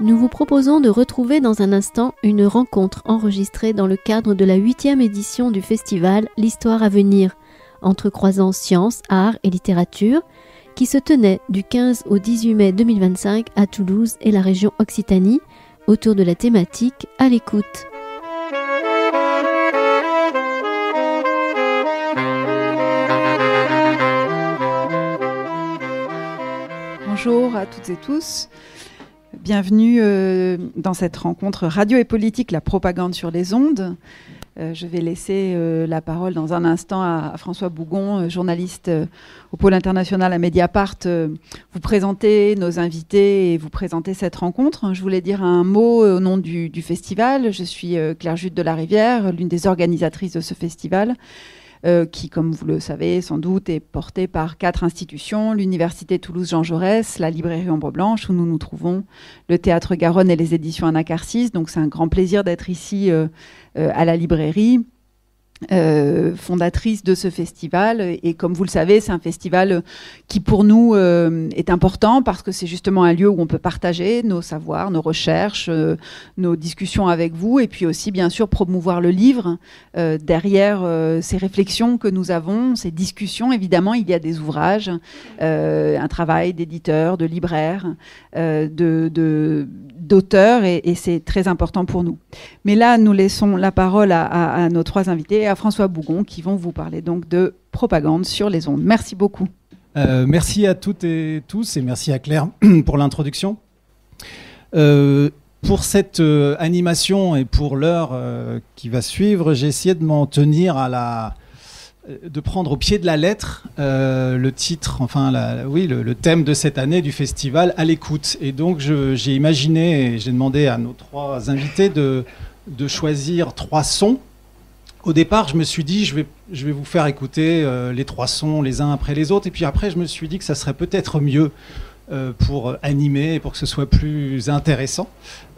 Nous vous proposons de retrouver dans un instant une rencontre enregistrée dans le cadre de la 8e édition du festival L'Histoire à venir, entrecroisant sciences, arts et littérature, qui se tenait du 15 au 18 mai 2025 à Toulouse et la région Occitanie, autour de la thématique « À l'écoute ». Bonjour à toutes et tous. Bienvenue dans cette rencontre Radio et politique, la propagande sur les ondes. Je vais laisser la parole dans un instant à François Bougon, journaliste au pôle international à Mediapart, vous présenter nos invités et vous présenter cette rencontre. Je voulais dire un mot au nom du festival. Je suis Claire Jude de la Rivière, l'une des organisatrices de ce festival. Qui, comme vous le savez sans doute, est porté par 4 institutions, l'Université Toulouse-Jean Jaurès, la librairie Ombre Blanche, où nous nous trouvons, le Théâtre Garonne et les éditions Anacarsis. Donc c'est un grand plaisir d'être ici à la librairie, fondatrice de ce festival. Et comme vous le savez, c'est un festival qui pour nous est important parce que c'est justement un lieu où on peut partager nos savoirs, nos recherches, nos discussions avec vous, et puis aussi bien sûr promouvoir le livre. Derrière ces réflexions que nous avons, ces discussions, évidemment il y a des ouvrages, un travail d'éditeurs, de libraires, d'auteurs, et c'est très important pour nous. Mais là, nous laissons la parole à nos 3 invités, à François Bougon, qui vont vous parler donc de propagande sur les ondes. Merci beaucoup. Merci à toutes et tous, et merci à Claire pour l'introduction. Pour cette animation et pour l'heure qui va suivre, j'ai essayé de m'en tenir de prendre au pied de la lettre le titre, le thème de cette année du festival, à l'écoute. Et donc j'ai imaginé, et j'ai demandé à nos 3 invités de choisir 3 sons. Au départ, je me suis dit, je vais vous faire écouter les 3 sons les uns après les autres. Et puis après, je me suis dit que ça serait peut-être mieux pour animer et pour que ce soit plus intéressant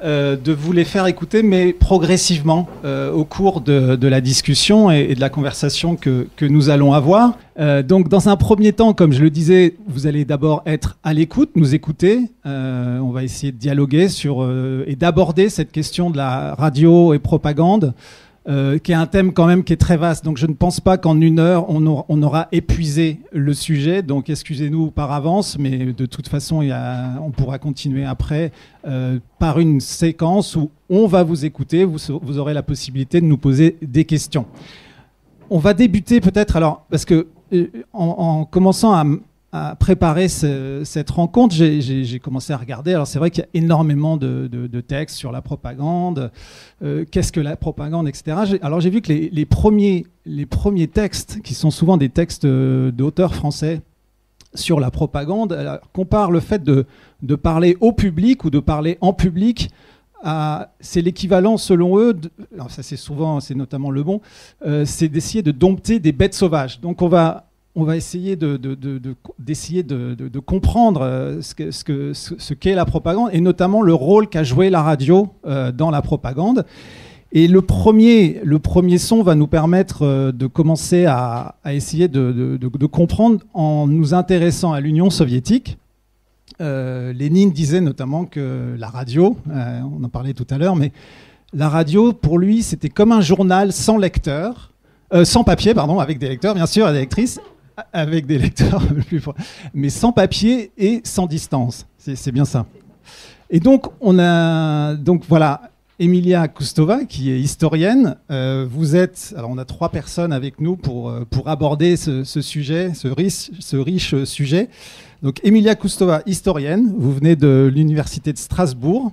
de vous les faire écouter, mais progressivement au cours de la discussion et de la conversation que nous allons avoir. Donc dans un premier temps, comme je le disais, vous allez d'abord être à l'écoute, nous écouter. On va essayer de dialoguer et d'aborder cette question de la radio et propagande, qui est un thème quand même qui est très vaste. Donc je ne pense pas qu'en 1 heure, on aura épuisé le sujet. Donc excusez-nous par avance, mais de toute façon, on pourra continuer après par une séquence où on va vous écouter. Vous aurez la possibilité de nous poser des questions. On va débuter peut-être, alors, parce que en commençant à préparer cette rencontre, j'ai commencé à regarder. Alors c'est vrai qu'il y a énormément de textes sur la propagande, qu'est-ce que la propagande, etc. Alors j'ai vu que les premiers textes, qui sont souvent des textes d'auteurs français sur la propagande, comparent le fait de parler au public ou de parler en public. C'est l'équivalent, selon eux, alors ça c'est notamment Le Bon, c'est d'essayer de dompter des bêtes sauvages. Donc on va essayer d'essayer de comprendre ce qu'est la propagande, et notamment le rôle qu'a joué la radio dans la propagande. Et le premier son va nous permettre de commencer à essayer de comprendre en nous intéressant à l'Union soviétique. Lénine disait notamment que la radio, on en parlait tout à l'heure, mais la radio, pour lui, c'était comme un journal sans lecteur, sans papier, pardon, avec des lecteurs, bien sûr, et des lectrices, avec des lecteurs, mais sans papier et sans distance. C'est bien ça. Et donc, on a Emilia Koustova, qui est historienne. Alors on a 3 personnes avec nous pour aborder ce sujet, ce riche sujet. Donc, Emilia Koustova, historienne. Vous venez de l'Université de Strasbourg.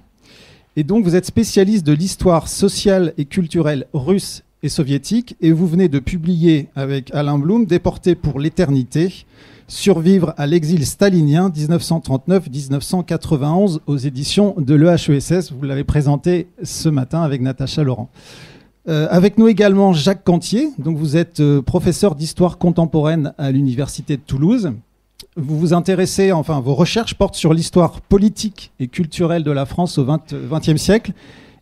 Et donc, vous êtes spécialiste de l'histoire sociale et culturelle russe et soviétique, et vous venez de publier avec Alain Blum Déporté pour l'éternité, survivre à l'exil stalinien 1939-1991 aux éditions de l'EHESS. Vous l'avez présenté ce matin avec Natacha Laurent. Avec nous également Jacques Cantier. Donc vous êtes professeur d'histoire contemporaine à l'Université de Toulouse. Vous vous intéressez, vos recherches portent sur l'histoire politique et culturelle de la France au XXe siècle.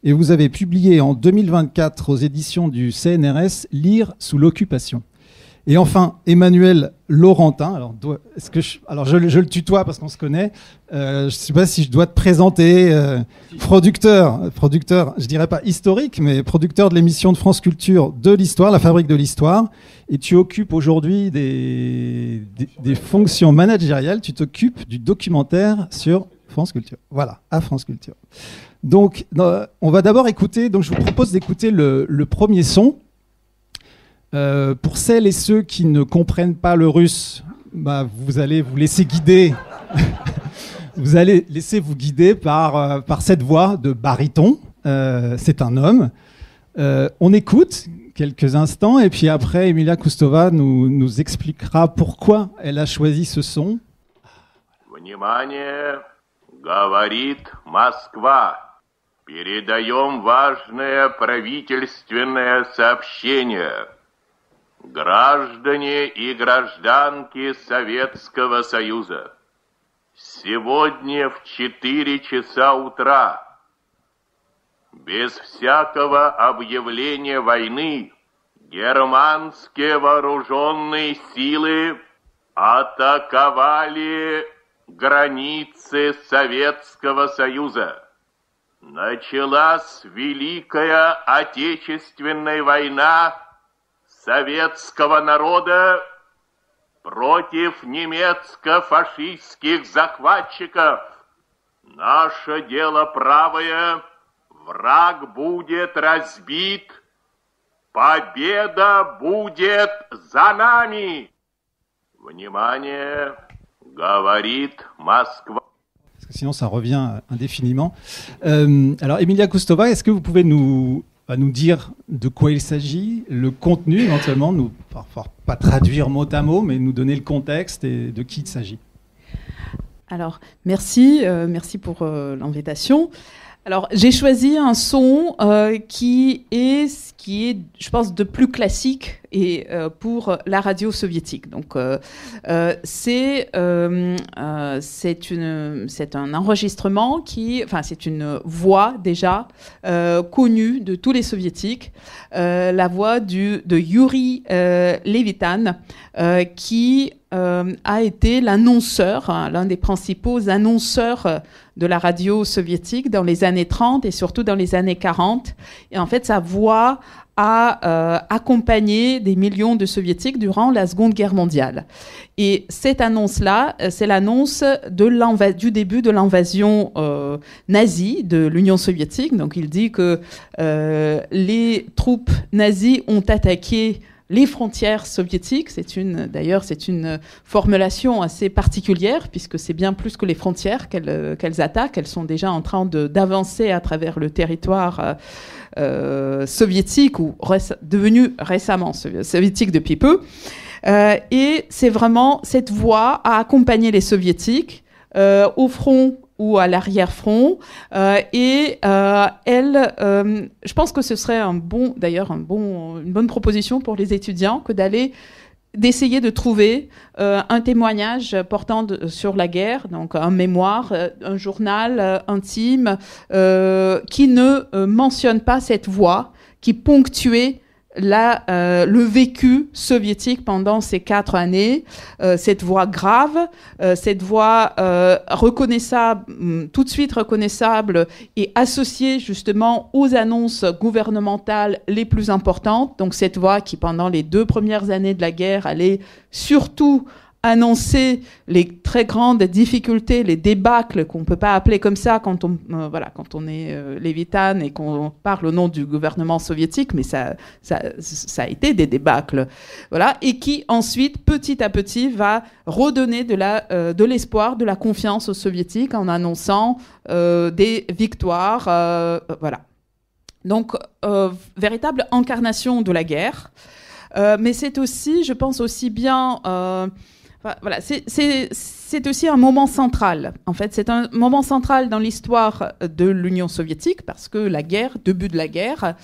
Et vous avez publié en 2024 aux éditions du CNRS « Lire sous l'occupation ». Et enfin, Emmanuel Laurentin. Alors, je le tutoie parce qu'on se connaît. Je ne sais pas si je dois te présenter. Producteur, je dirais pas historique, mais producteur de l'émission de France Culture de l'Histoire, La Fabrique de l'Histoire. Et tu occupes aujourd'hui des fonctions managériales. Tu t'occupes du documentaire sur France Culture. Voilà, à France Culture. Donc, on va d'abord écouter. Donc, je vous propose d'écouter le premier son. Pour celles et ceux qui ne comprennent pas le russe, vous allez vous laisser guider. Vous allez laisser vous guider par cette voix de baryton. C'est un homme. On écoute quelques instants et puis après, Emilia Kustova nous expliquera pourquoi elle a choisi ce son. Внимание, говорит Москва. Передаем важное правительственное сообщение. Граждане и гражданки Советского Союза, сегодня в 4 часа утра, без всякого объявления войны, германские вооруженные силы атаковали границы Советского Союза. Началась Великая Отечественная война советского народа против немецко-фашистских захватчиков. Наше дело правое, враг будет разбит, победа будет за нами. Внимание, говорит Москва. Parce que sinon ça revient indéfiniment. Alors Emilia Kustova, est-ce que vous pouvez nous dire de quoi il s'agit, le contenu éventuellement, parfois pas traduire mot à mot, mais nous donner le contexte et de qui il s'agit. Alors, merci pour l'invitation. Alors, j'ai choisi un son qui est, je pense, de plus classique et pour la radio soviétique. Donc, c'est un enregistrement c'est une voix déjà connue de tous les soviétiques, la voix de Yuri Levitan, qui a été l'annonceur, l'un des principaux annonceurs de la radio soviétique dans les années 30 et surtout dans les années 40. Et en fait, sa voix a accompagné des millions de soviétiques durant la Seconde Guerre mondiale. Et cette annonce-là, c'est l'annonce du début de l'invasion nazie de l'Union soviétique. Donc il dit que les troupes nazies ont attaqué les frontières soviétiques. D'ailleurs, c'est une formulation assez particulière, puisque c'est bien plus que les frontières qu'elles attaquent. Elles sont déjà en train d'avancer à travers le territoire soviétique, ou devenu récemment soviétique depuis peu. Et c'est vraiment cette voix à accompagner les soviétiques au front ou à l'arrière-front. Je pense que ce serait une bonne proposition pour les étudiants que d'essayer de trouver un témoignage portant sur la guerre, donc un mémoire, un journal intime qui ne mentionne pas cette voix qui ponctuait le vécu soviétique pendant ces 4 années, cette voix grave, cette voix reconnaissable, tout de suite reconnaissable et associée justement aux annonces gouvernementales les plus importantes. Donc cette voix qui, pendant les 2 premières années de la guerre, allait surtout annoncer les très grandes difficultés, les débâcles qu'on ne peut pas appeler comme ça quand on est Levitan et qu'on parle au nom du gouvernement soviétique, mais ça a été des débâcles. Voilà, et qui ensuite, petit à petit, va redonner de l'espoir, de la confiance aux soviétiques en annonçant des victoires. Voilà. Donc, véritable incarnation de la guerre. Mais c'est aussi, je pense aussi bien... voilà, c'est c'est aussi un moment central. En fait, c'est un moment central dans l'histoire de l'Union soviétique, parce que la guerre, début de la guerre,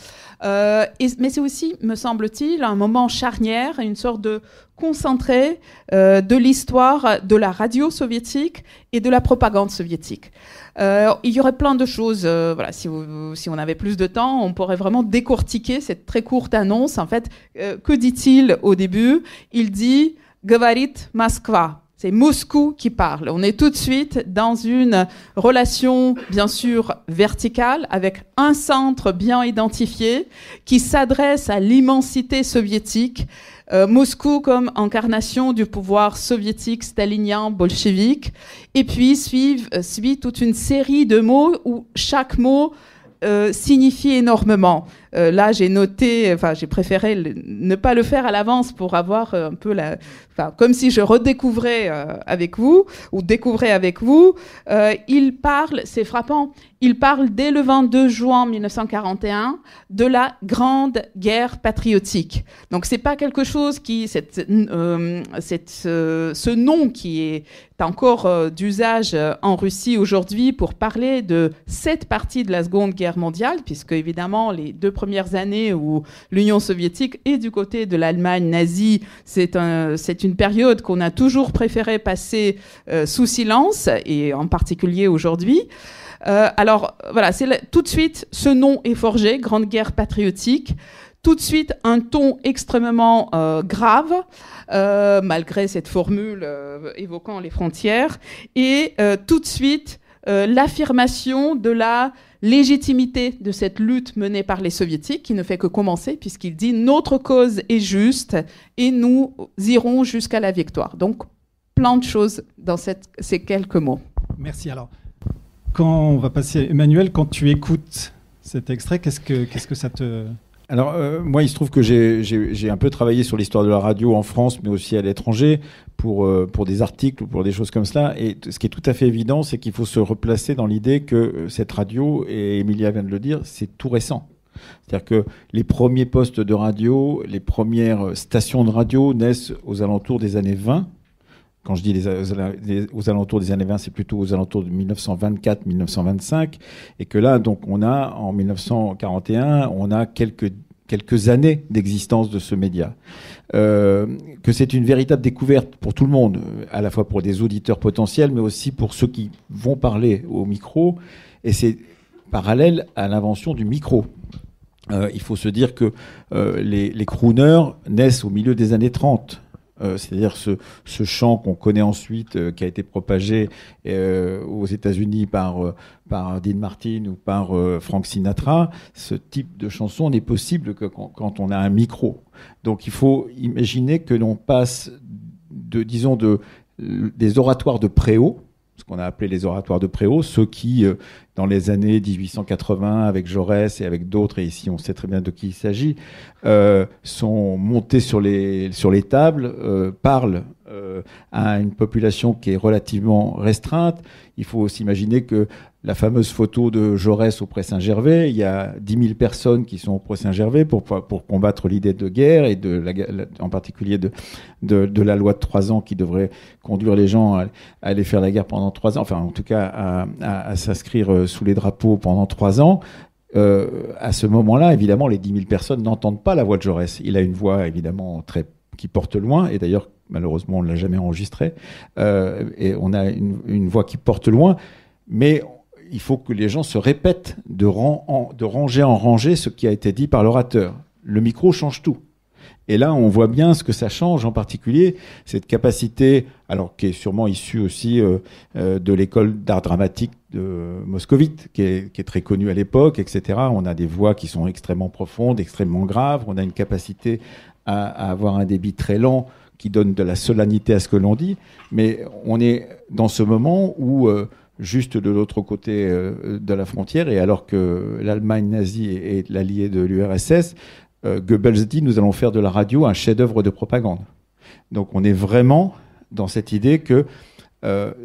mais c'est aussi, me semble-t-il, un moment charnière, une sorte de concentré de l'histoire de la radio soviétique et de la propagande soviétique. Il y aurait plein de choses. Voilà, si on avait plus de temps, on pourrait vraiment décortiquer cette très courte annonce. En fait, que dit-il au début? Il dit « Говорит Москва ». C'est Moscou qui parle. On est tout de suite dans une relation, bien sûr, verticale, avec un centre bien identifié qui s'adresse à l'immensité soviétique. Moscou comme incarnation du pouvoir soviétique, stalinien, bolchevique. Et puis suit toute une série de mots où chaque mot signifie énormément. Là, j'ai préféré ne pas le faire à l'avance pour avoir un peu comme si je redécouvrais avec vous, ou découvrais avec vous. Il parle, c'est frappant, il parle dès le 22 juin 1941 de la Grande Guerre patriotique. Donc, c'est pas quelque chose ce nom qui est encore d'usage en Russie aujourd'hui pour parler de cette partie de la Seconde Guerre mondiale, puisque évidemment, les 2 premières années où l'Union soviétique est du côté de l'Allemagne nazie, c'est une période qu'on a toujours préféré passer sous silence, et en particulier aujourd'hui. Alors voilà, tout de suite, ce nom est forgé, Grande Guerre patriotique. Tout de suite, un ton extrêmement grave, malgré cette formule évoquant les frontières, et tout de suite, l'affirmation de la légitimité de cette lutte menée par les soviétiques, qui ne fait que commencer, puisqu'il dit « Notre cause est juste et nous irons jusqu'à la victoire ». Donc, plein de choses dans ces quelques mots. Merci. Alors, quand on va passer, Emmanuel, quand tu écoutes cet extrait, qu'est-ce que ça te... Alors, moi, il se trouve que j'ai un peu travaillé sur l'histoire de la radio en France, mais aussi à l'étranger, pour des articles ou pour des choses comme cela. Et ce qui est tout à fait évident, c'est qu'il faut se replacer dans l'idée que cette radio, et Emilia vient de le dire, c'est tout récent. C'est-à-dire que les premiers postes de radio, les premières stations de radio naissent aux alentours des années 20. Quand je dis aux alentours des années 20, c'est plutôt aux alentours de 1924-1925. Et que là, donc, on a, en 1941, on a quelques années d'existence de ce média. Que c'est une véritable découverte pour tout le monde, à la fois pour des auditeurs potentiels, mais aussi pour ceux qui vont parler au micro. Et c'est parallèle à l'invention du micro. Il faut se dire que les crooners naissent au milieu des années 30. C'est-à-dire ce chant qu'on connaît ensuite, qui a été propagé aux États-Unis par Dean Martin ou par Frank Sinatra, ce type de chanson n'est possible que quand on a un micro. Donc il faut imaginer que l'on passe des oratoires de préau, ce qu'on a appelé les oratoires de préau, ceux qui, dans les années 1880, avec Jaurès et avec d'autres, et ici on sait très bien de qui il s'agit, sont montés sur les tables, parlent à une population qui est relativement restreinte. Il faut s'imaginer que la fameuse photo de Jaurès au Pré-Saint-Gervais, il y a 10 000 personnes qui sont au Pré-Saint-Gervais pour combattre l'idée de guerre, et en particulier de la loi de 3 ans qui devrait conduire les gens à aller faire la guerre pendant 3 ans, enfin en tout cas à s'inscrire sous les drapeaux pendant 3 ans. À ce moment-là, évidemment, les 10 000 personnes n'entendent pas la voix de Jaurès. Il a une voix évidemment qui porte loin, et d'ailleurs malheureusement on ne l'a jamais enregistrée, et on a une voix qui porte loin, mais il faut que les gens se répètent de rangée en rangée ce qui a été dit par l'orateur. Le micro change tout. Et là, on voit bien ce que ça change, en particulier cette capacité, alors qui est sûrement issue aussi de l'école d'art dramatique de moscovite, qui est très connue à l'époque, etc. On a des voix qui sont extrêmement profondes, extrêmement graves. On a une capacité à avoir un débit très lent qui donne de la solennité à ce que l'on dit. Mais on est dans ce moment où... juste de l'autre côté de la frontière, et alors que l'Allemagne nazie est l'allié de l'URSS, Goebbels dit « nous allons faire de la radio un chef-d'œuvre de propagande ». Donc on est vraiment dans cette idée que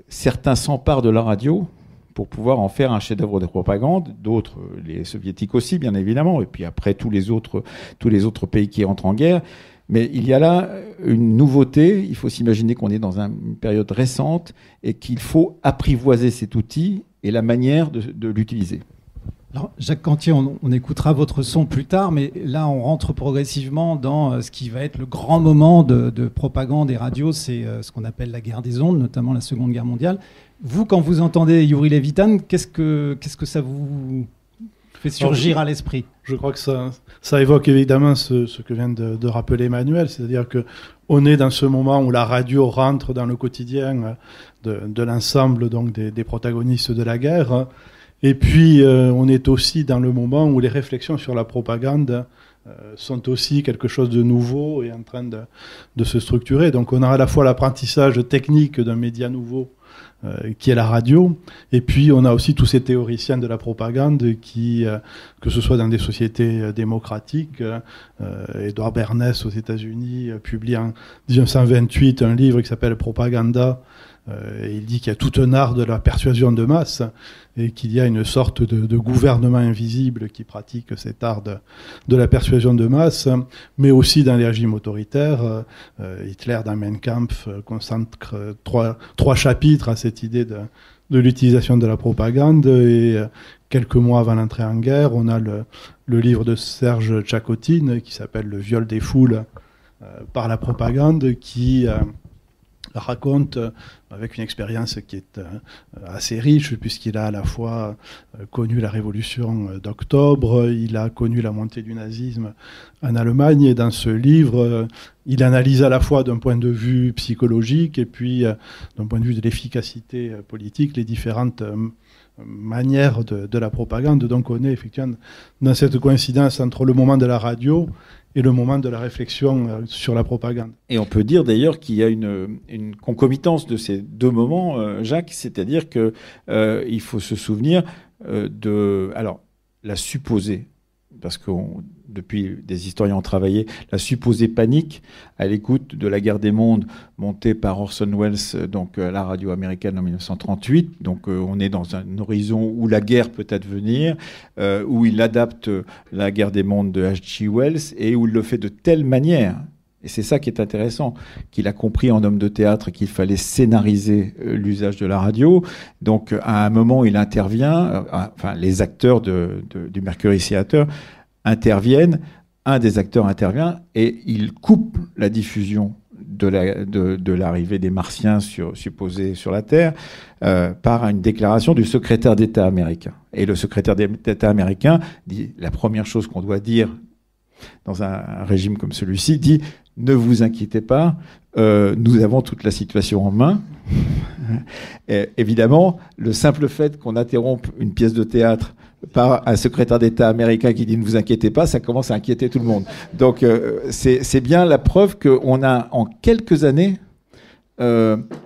certains s'emparent de la radio pour pouvoir en faire un chef-d'œuvre de propagande, d'autres, les soviétiques aussi bien évidemment, et puis après tous les autres pays qui entrent en guerre. Mais il y a là une nouveauté. Il faut s'imaginer qu'on est dans une période récente et qu'il faut apprivoiser cet outil et la manière de l'utiliser. Alors, Jacques Cantier, on écoutera votre son plus tard, mais là, on rentre progressivement dans ce qui va être le grand moment de propagande des radios. C'est ce qu'on appelle la guerre des ondes, notamment la Seconde Guerre mondiale. Vous, quand vous entendez Yuri Levitan, qu'est-ce que ça vous fait surgir à l'esprit ? Je crois que ça évoque évidemment ce que vient de rappeler Emmanuel, c'est-à-dire qu'on est dans ce moment où la radio rentre dans le quotidien de l'ensemble donc des protagonistes de la guerre. Et puis, on est aussi dans le moment où les réflexions sur la propagande sont aussi quelque chose de nouveau et en train de se structurer. Donc, on a à la fois l'apprentissage technique d'un média nouveau qui est la radio, et puis on a aussi tous ces théoriciens de la propagande qui, que ce soit dans des sociétés démocratiques, Edward Bernays aux États-Unis publie en 1928 un livre qui s'appelle Propaganda. Et il dit qu'il y a tout un art de la persuasion de masse et qu'il y a une sorte de gouvernement invisible qui pratique cet art de la persuasion de masse, mais aussi dans les régimes autoritaires. Hitler, dans Mein Kampf, consacre trois chapitres à cette idée de l'utilisation de la propagande. Et quelques mois avant l'entrée en guerre, on a le livre de Serge Tchakotine qui s'appelle « Le viol des foules par la propagande » qui raconte avec une expérience qui est assez riche, puisqu'il a à la fois connu la révolution d'octobre, il a connu la montée du nazisme en Allemagne, et dans ce livre, il analyse à la fois d'un point de vue psychologique et puis d'un point de vue de l'efficacité politique les différentes manières de la propagande. Donc on est effectivement dans cette coïncidence entre le moment de la radio et le moment de la réflexion sur la propagande. Et on peut dire d'ailleurs qu'il y a une concomitance de ces deux moments, Jacques, c'est-à-dire qu'il faut se souvenir alors, la supposée, parce que depuis des historiens ont travaillé, la supposée panique à l'écoute de la guerre des mondes montée par Orson Welles, donc la radio américaine en 1938. Donc on est dans un horizon où la guerre peut advenir, où il adapte la guerre des mondes de H.G. Wells et où il le fait de telle manière, et c'est ça qui est intéressant, qu'il a compris en homme de théâtre qu'il fallait scénariser l'usage de la radio. Donc à un moment il intervient, enfin les acteurs du Mercury Theatre interviennent, un des acteurs intervient et il coupe la diffusion de l'arrivée des Martiens supposés sur la Terre par une déclaration du secrétaire d'État américain. Et le secrétaire d'État américain dit, la première chose qu'on doit dire dans un régime comme celui-ci, dit « Ne vous inquiétez pas, nous avons toute la situation en main ». Évidemment, le simple fait qu'on interrompe une pièce de théâtre par un secrétaire d'État américain qui dit « Ne vous inquiétez pas », ça commence à inquiéter tout le monde. Donc c'est bien la preuve qu'on a en quelques années,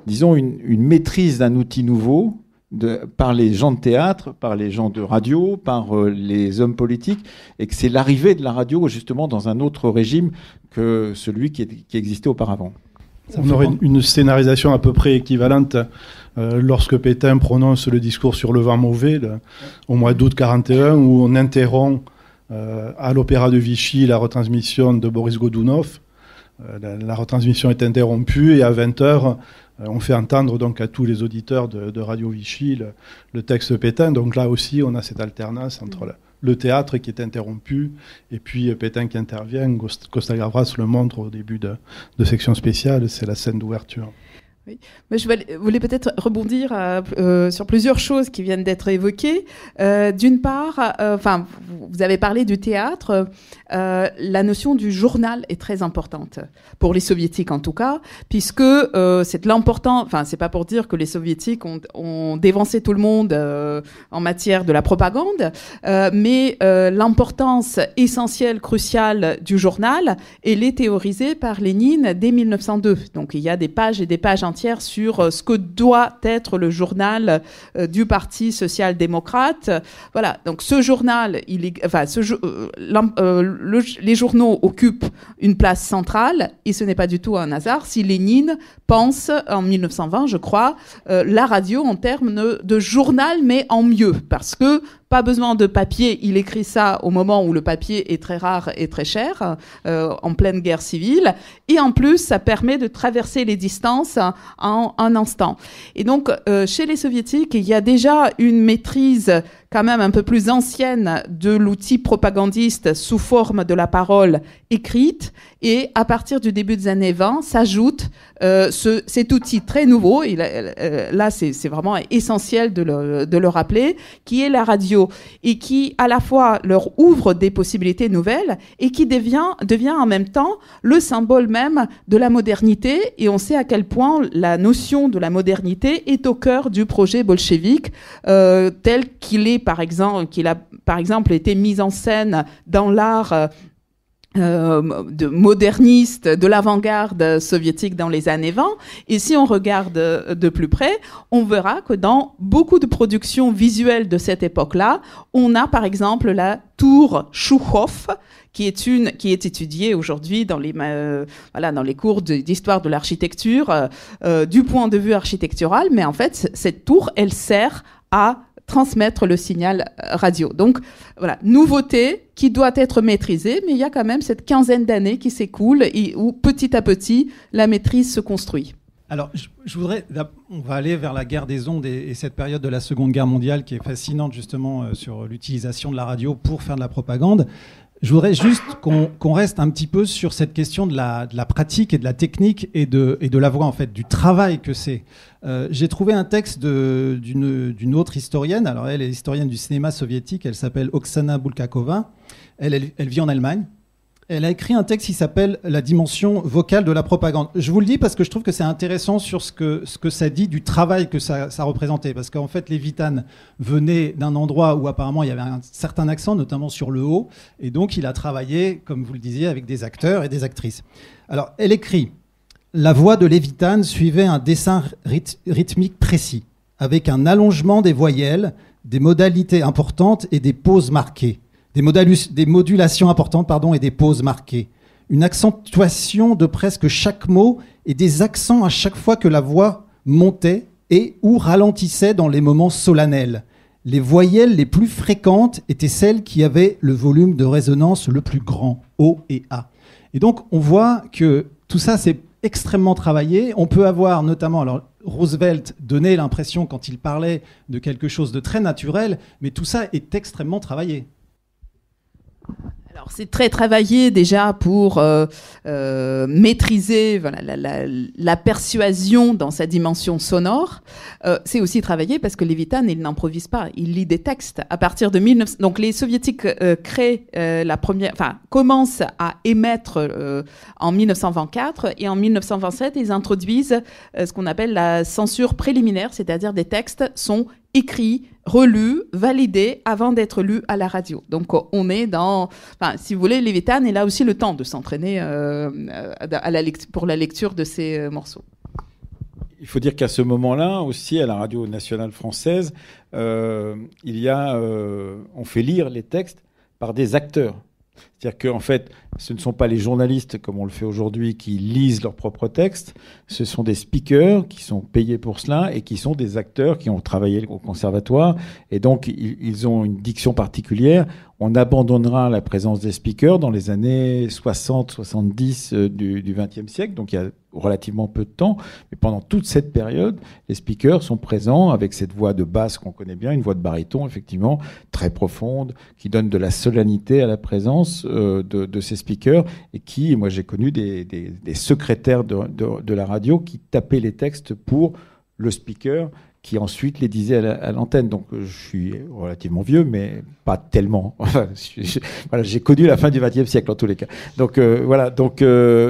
disons, une maîtrise d'un outil nouveau par les gens de théâtre, par les gens de radio, par les hommes politiques, et que c'est l'arrivée de la radio justement dans un autre régime que celui qui existait auparavant. On aurait une scénarisation à peu près équivalente lorsque Pétain prononce le discours sur le vent mauvais au mois d'août 1941, où on interrompt à l'Opéra de Vichy la retransmission de Boris Godunov. La retransmission est interrompue et à 20h, on fait entendre donc à tous les auditeurs de Radio Vichy le texte Pétain. Donc là aussi, on a cette alternance entre le théâtre qui est interrompu et puis Pétain qui intervient. Costa-Gavras le montre au début de section spéciale, c'est la scène d'ouverture. Oui. Mais je voulais peut-être rebondir sur plusieurs choses qui viennent d'être évoquées. D'une part, vous avez parlé du théâtre. La notion du journal est très importante pour les soviétiques en tout cas, puisque c'est l'important. Enfin, c'est pas pour dire que les soviétiques ont dévancé tout le monde en matière de la propagande, mais l'importance essentielle, cruciale du journal, elle est théorisée par Lénine dès 1902. Donc il y a des pages et des pages entières sur ce que doit être le journal du Parti social-démocrate. Voilà. Donc ce journal, les journaux occupent une place centrale et ce n'est pas du tout un hasard si Lénine pense en 1920, je crois, la radio en termes de journal, mais en mieux, parce que pas besoin de papier, il écrit ça au moment où le papier est très rare et très cher, en pleine guerre civile. Et en plus, ça permet de traverser les distances en un instant. Et donc, chez les soviétiques, il y a déjà une maîtrise quand même un peu plus ancienne de l'outil propagandiste sous forme de la parole écrite. Et à partir du début des années 20, s'ajoute cet outil très nouveau, et là c'est vraiment essentiel de le rappeler, qui est la radio, et qui à la fois leur ouvre des possibilités nouvelles, et qui devient en même temps le symbole même de la modernité. Et on sait à quel point la notion de la modernité est au cœur du projet bolchevique, tel qu'il a par exemple été mis en scène dans l'art de moderniste, de l'avant-garde soviétique dans les années 20. Et si on regarde de plus près, on verra que dans beaucoup de productions visuelles de cette époque-là, on a par exemple la tour Choukhov, qui est étudiée aujourd'hui dans les cours d'histoire de l'architecture, du point de vue architectural. Mais en fait, cette tour, elle sert à transmettre le signal radio. Donc, voilà, nouveauté qui doit être maîtrisée, mais il y a quand même cette quinzaine d'années qui s'écoulent et où, petit à petit, la maîtrise se construit. Alors, on va aller vers la guerre des ondes et cette période de la Seconde Guerre mondiale qui est fascinante, justement, sur l'utilisation de la radio pour faire de la propagande. Je voudrais juste qu'on reste un petit peu sur cette question de la pratique et de la technique et de la voix, en fait, du travail que c'est. J'ai trouvé un texte d'une autre historienne. Alors, elle est historienne du cinéma soviétique. Elle s'appelle Oksana Bulgakova. Elle vit en Allemagne. Elle a écrit un texte qui s'appelle « La dimension vocale de la propagande ». Je vous le dis parce que je trouve que c'est intéressant sur ce que ça dit du travail que ça représentait. Parce qu'en fait, Levitan venait d'un endroit où apparemment il y avait un certain accent, notamment sur le haut. Et donc, il a travaillé, comme vous le disiez, avec des acteurs et des actrices. Alors, elle écrit « La voix de Levitan suivait un dessin rythmique précis, avec un allongement des voyelles, des modalités importantes et des pauses marquées. Des modulations importantes, et des pauses marquées. Une accentuation de presque chaque mot et des accents à chaque fois que la voix montait et ou ralentissait dans les moments solennels. Les voyelles les plus fréquentes étaient celles qui avaient le volume de résonance le plus grand, O et A. Et donc, on voit que tout ça, c'est extrêmement travaillé. On peut avoir notamment... Alors, Roosevelt donnait l'impression, quand il parlait, de quelque chose de très naturel, mais tout ça est extrêmement travaillé. Alors, c'est très travaillé déjà pour maîtriser la persuasion dans sa dimension sonore. C'est aussi travaillé parce que Levitan, il n'improvise pas, il lit des textes. À partir de 1900, donc les soviétiques commencent à émettre en 1924 et en 1927, ils introduisent ce qu'on appelle la censure préliminaire, c'est-à-dire des textes sont écrits, relus, validés avant d'être lus à la radio. Donc on est si vous voulez, Levitan, il a aussi le temps de s'entraîner pour la lecture de ces morceaux. Il faut dire qu'à ce moment-là, aussi à la radio nationale française, on fait lire les textes par des acteurs. C'est-à-dire qu'en fait, ce ne sont pas les journalistes, comme on le fait aujourd'hui, qui lisent leurs propres textes. Ce sont des speakers qui sont payés pour cela et qui sont des acteurs qui ont travaillé au conservatoire. Et donc, ils ont une diction particulière. On abandonnera la présence des speakers dans les années 60-70 du XXe siècle. Donc, il y a relativement peu de temps. Mais pendant toute cette période, les speakers sont présents avec cette voix de basse qu'on connaît bien, une voix de baryton, effectivement, très profonde, qui donne de la solennité à la présence de ces speakers et qui, moi j'ai connu des secrétaires de la radio qui tapaient les textes pour le speaker qui ensuite les disait à l'antenne. Donc je suis relativement vieux, mais pas tellement. Enfin, j'ai connu la fin du XXe siècle en tous les cas. Donc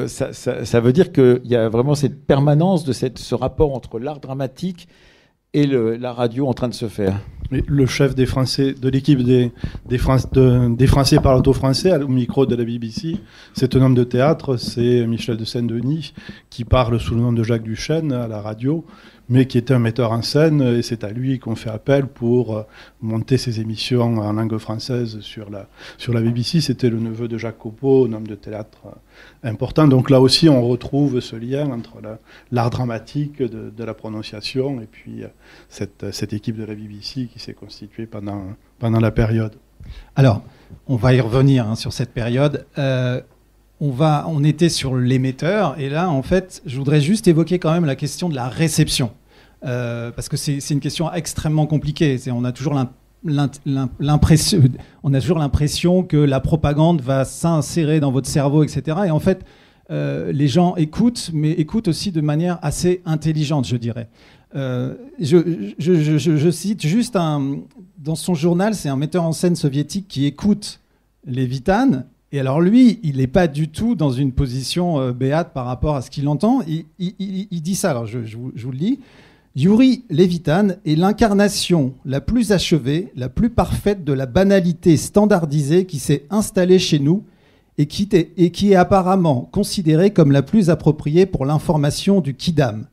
ça veut dire qu'il y a vraiment cette permanence de ce rapport entre l'art dramatique et la radio en train de se faire. Le chef des Français, de l'équipe des Français parlant au français au micro de la BBC, c'est un homme de théâtre, c'est Michel de Saint-Denis qui parle sous le nom de Jacques Duchesne à la radio, mais qui était un metteur en scène, et c'est à lui qu'on fait appel pour monter ses émissions en langue française sur la BBC. C'était le neveu de Jacques Copeau, un homme de théâtre important. Donc là aussi, on retrouve ce lien entre l'art dramatique de la prononciation et puis cette équipe de la BBC qui s'est constituée pendant la période. Alors, on va y revenir sur cette période. On était sur l'émetteur, et là, en fait, je voudrais juste évoquer quand même la question de la réception. Parce que c'est une question extrêmement compliquée. On a toujours l'impression que la propagande va s'insérer dans votre cerveau, etc. Et en fait, les gens écoutent, mais écoutent aussi de manière assez intelligente, je dirais. Je cite juste dans son journal, c'est un metteur en scène soviétique qui écoute Levitan. Et alors lui, il n'est pas du tout dans une position béate par rapport à ce qu'il entend. Il dit ça, alors je vous le lis. Yuri Levitan est l'incarnation la plus achevée, la plus parfaite de la banalité standardisée qui s'est installée chez nous et qui est apparemment considérée comme la plus appropriée pour l'information du Kidam.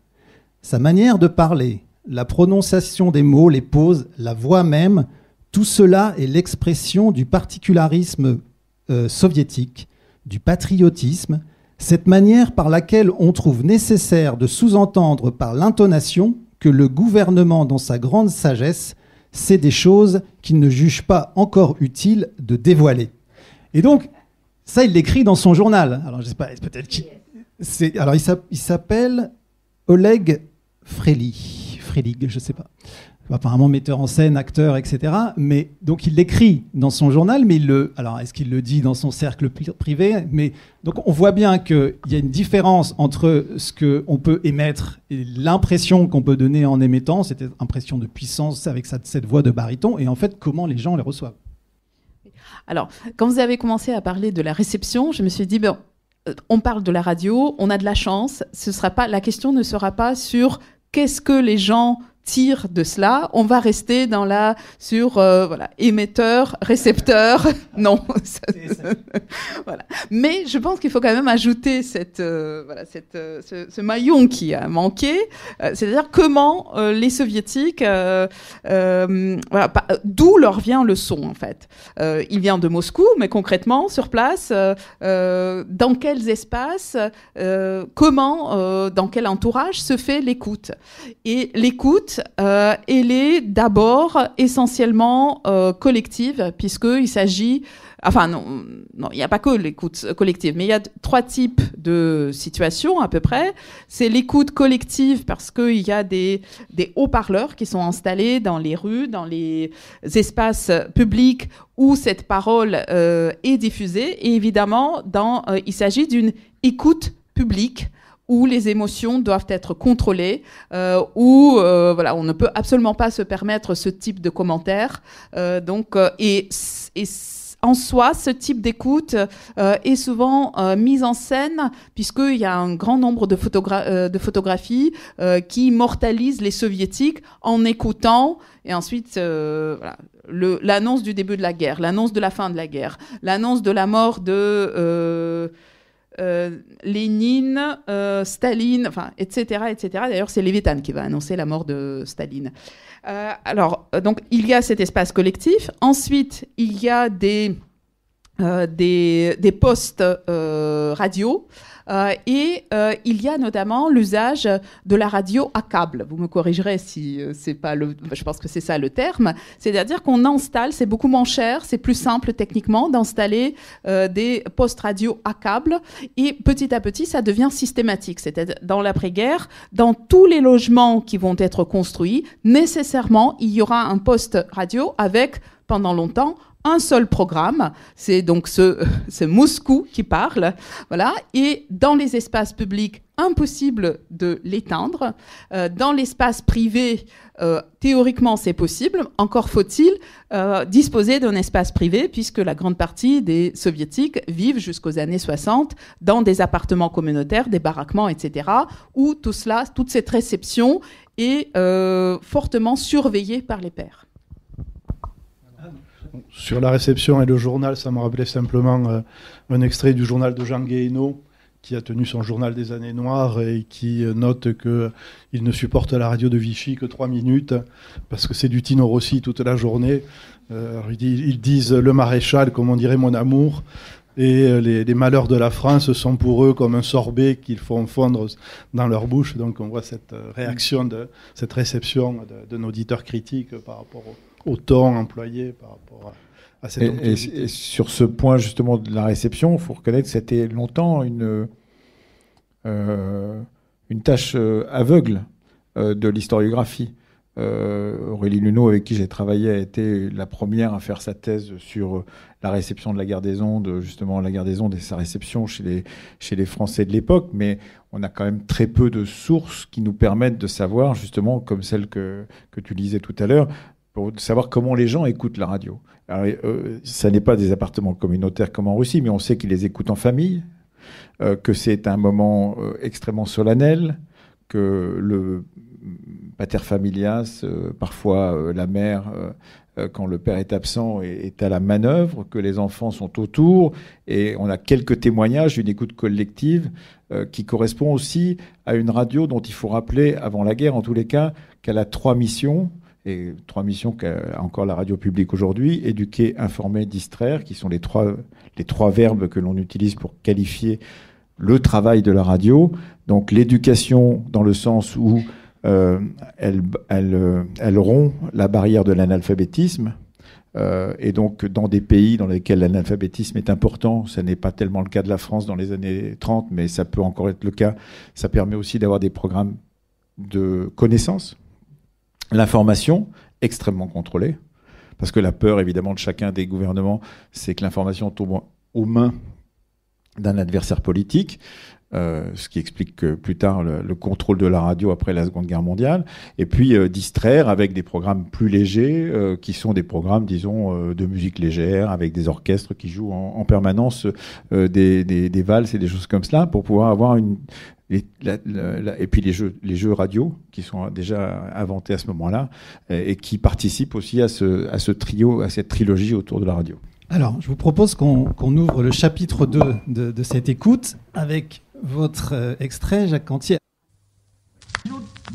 Sa manière de parler, la prononciation des mots, les pauses, la voix même, tout cela est l'expression du particularisme soviétique, du patriotisme, cette manière par laquelle on trouve nécessaire de sous-entendre par l'intonation que le gouvernement, dans sa grande sagesse, sait des choses qu'il ne juge pas encore utile de dévoiler. Et donc, ça, il l'écrit dans son journal. Alors, je sais pas, peut-être qu'il... Alors, il s'appelle Oleg Frelig, je sais pas. Apparemment metteur en scène, acteur, etc. Mais donc il l'écrit dans son journal, mais alors est-ce qu'il le dit dans son cercle privé? Mais donc on voit bien qu'il y a une différence entre ce qu'on peut émettre et l'impression qu'on peut donner en émettant, cette impression de puissance avec cette voix de baryton, et en fait comment les gens les reçoivent. Alors, quand vous avez commencé à parler de la réception, je me suis dit, bon, on parle de la radio, on a de la chance, la question ne sera pas sur qu'est-ce que les gens tirent de cela, on va rester sur émetteur, récepteur, non. Voilà. Mais je pense qu'il faut quand même ajouter ce maillon qui a manqué, c'est-à-dire comment les soviétiques, d'où leur vient le son en fait. Il vient de Moscou, mais concrètement sur place, dans quels espaces, comment, dans quel entourage se fait l'écoute. Et l'écoute, elle est d'abord essentiellement collective, puisqu'il s'agit... Enfin, non, il n'y a pas que l'écoute collective, mais il y a 3 types de situations à peu près. C'est l'écoute collective parce qu'il y a des haut-parleurs qui sont installés dans les rues, dans les espaces publics où cette parole est diffusée. Et évidemment, il s'agit d'une écoute publique où les émotions doivent être contrôlées, où on ne peut absolument pas se permettre ce type de commentaires. En soi, ce type d'écoute est souvent mise en scène puisqu'il y a un grand nombre de photographies qui immortalisent les soviétiques en écoutant, et ensuite l'annonce du début de la guerre, l'annonce de la fin de la guerre, l'annonce de la mort de... Lénine, Staline, etc., etc. D'ailleurs, c'est Levitan qui va annoncer la mort de Staline. Donc, il y a cet espace collectif. Ensuite, il y a des postes radio. Et il y a notamment l'usage de la radio à câble. Vous me corrigerez si c'est pas je pense que c'est ça le terme. C'est-à-dire qu'on installe, c'est beaucoup moins cher, c'est plus simple techniquement d'installer des postes radio à câble. Et petit à petit, ça devient systématique. C'est-à-dire dans l'après-guerre, dans tous les logements qui vont être construits, nécessairement, il y aura un poste radio avec, pendant longtemps, un seul programme, c'est donc ce Moscou qui parle, voilà. Et dans les espaces publics, impossible de l'éteindre. Dans l'espace privé, théoriquement, c'est possible. Encore faut-il disposer d'un espace privé, puisque la grande partie des soviétiques vivent jusqu'aux années 60 dans des appartements communautaires, des baraquements, etc., où tout cela, toute cette réception est fortement surveillée par les pairs. Sur la réception et le journal, ça me rappelait simplement un extrait du journal de Jean Guéhenno, qui a tenu son journal des années noires et qui note qu'il ne supporte la radio de Vichy que 3 minutes parce que c'est du Tino Rossi toute la journée. Ils disent le maréchal, comme on dirait mon amour, et les malheurs de la France sont pour eux comme un sorbet qu'ils font fondre dans leur bouche. Donc on voit cette réaction, cette réception d'un auditeur critique par rapport au ton employé, par rapport à cette et sur ce point justement de la réception, il faut reconnaître que c'était longtemps une tâche aveugle de l'historiographie. Aurélie Luneau, avec qui j'ai travaillé, a été la première à faire sa thèse sur la réception de la guerre des ondes, justement la guerre des ondes et sa réception chez les Français de l'époque, mais on a quand même très peu de sources qui nous permettent de savoir, justement, comme celle que tu lisais tout à l'heure, pour savoir comment les gens écoutent la radio. Alors, ça n'est pas des appartements communautaires comme en Russie, mais on sait qu'ils les écoutent en famille, que c'est un moment extrêmement solennel, que le pater familias, parfois la mère, quand le père est absent, est à la manœuvre, que les enfants sont autour, et on a quelques témoignages d'une écoute collective qui correspond aussi à une radio dont il faut rappeler, avant la guerre en tous les cas, qu'elle a 3 missions, et 3 missions qu'a encore la radio publique aujourd'hui: éduquer, informer, distraire, qui sont les trois verbes que l'on utilise pour qualifier le travail de la radio. Donc l'éducation dans le sens où elle rompt la barrière de l'analphabétisme, et donc dans des pays dans lesquels l'analphabétisme est important, ça n'est pas tellement le cas de la France dans les années 30, mais ça peut encore être le cas, ça permet aussi d'avoir des programmes de connaissances. L'information, extrêmement contrôlée, parce que la peur évidemment de chacun des gouvernements, c'est que l'information tombe aux mains d'un adversaire politique, ce qui explique que plus tard le contrôle de la radio après la Seconde Guerre mondiale, et puis distraire avec des programmes plus légers, qui sont des programmes, disons, de musique légère, avec des orchestres qui jouent en permanence des valses et des choses comme cela, pour pouvoir avoir et puis les jeux radio qui sont déjà inventés à ce moment-là, et qui participent aussi à ce trio, à cette trilogie autour de la radio. Alors, je vous propose qu'on ouvre le chapitre 2 de cette écoute avec votre extrait, Jacques Cantier.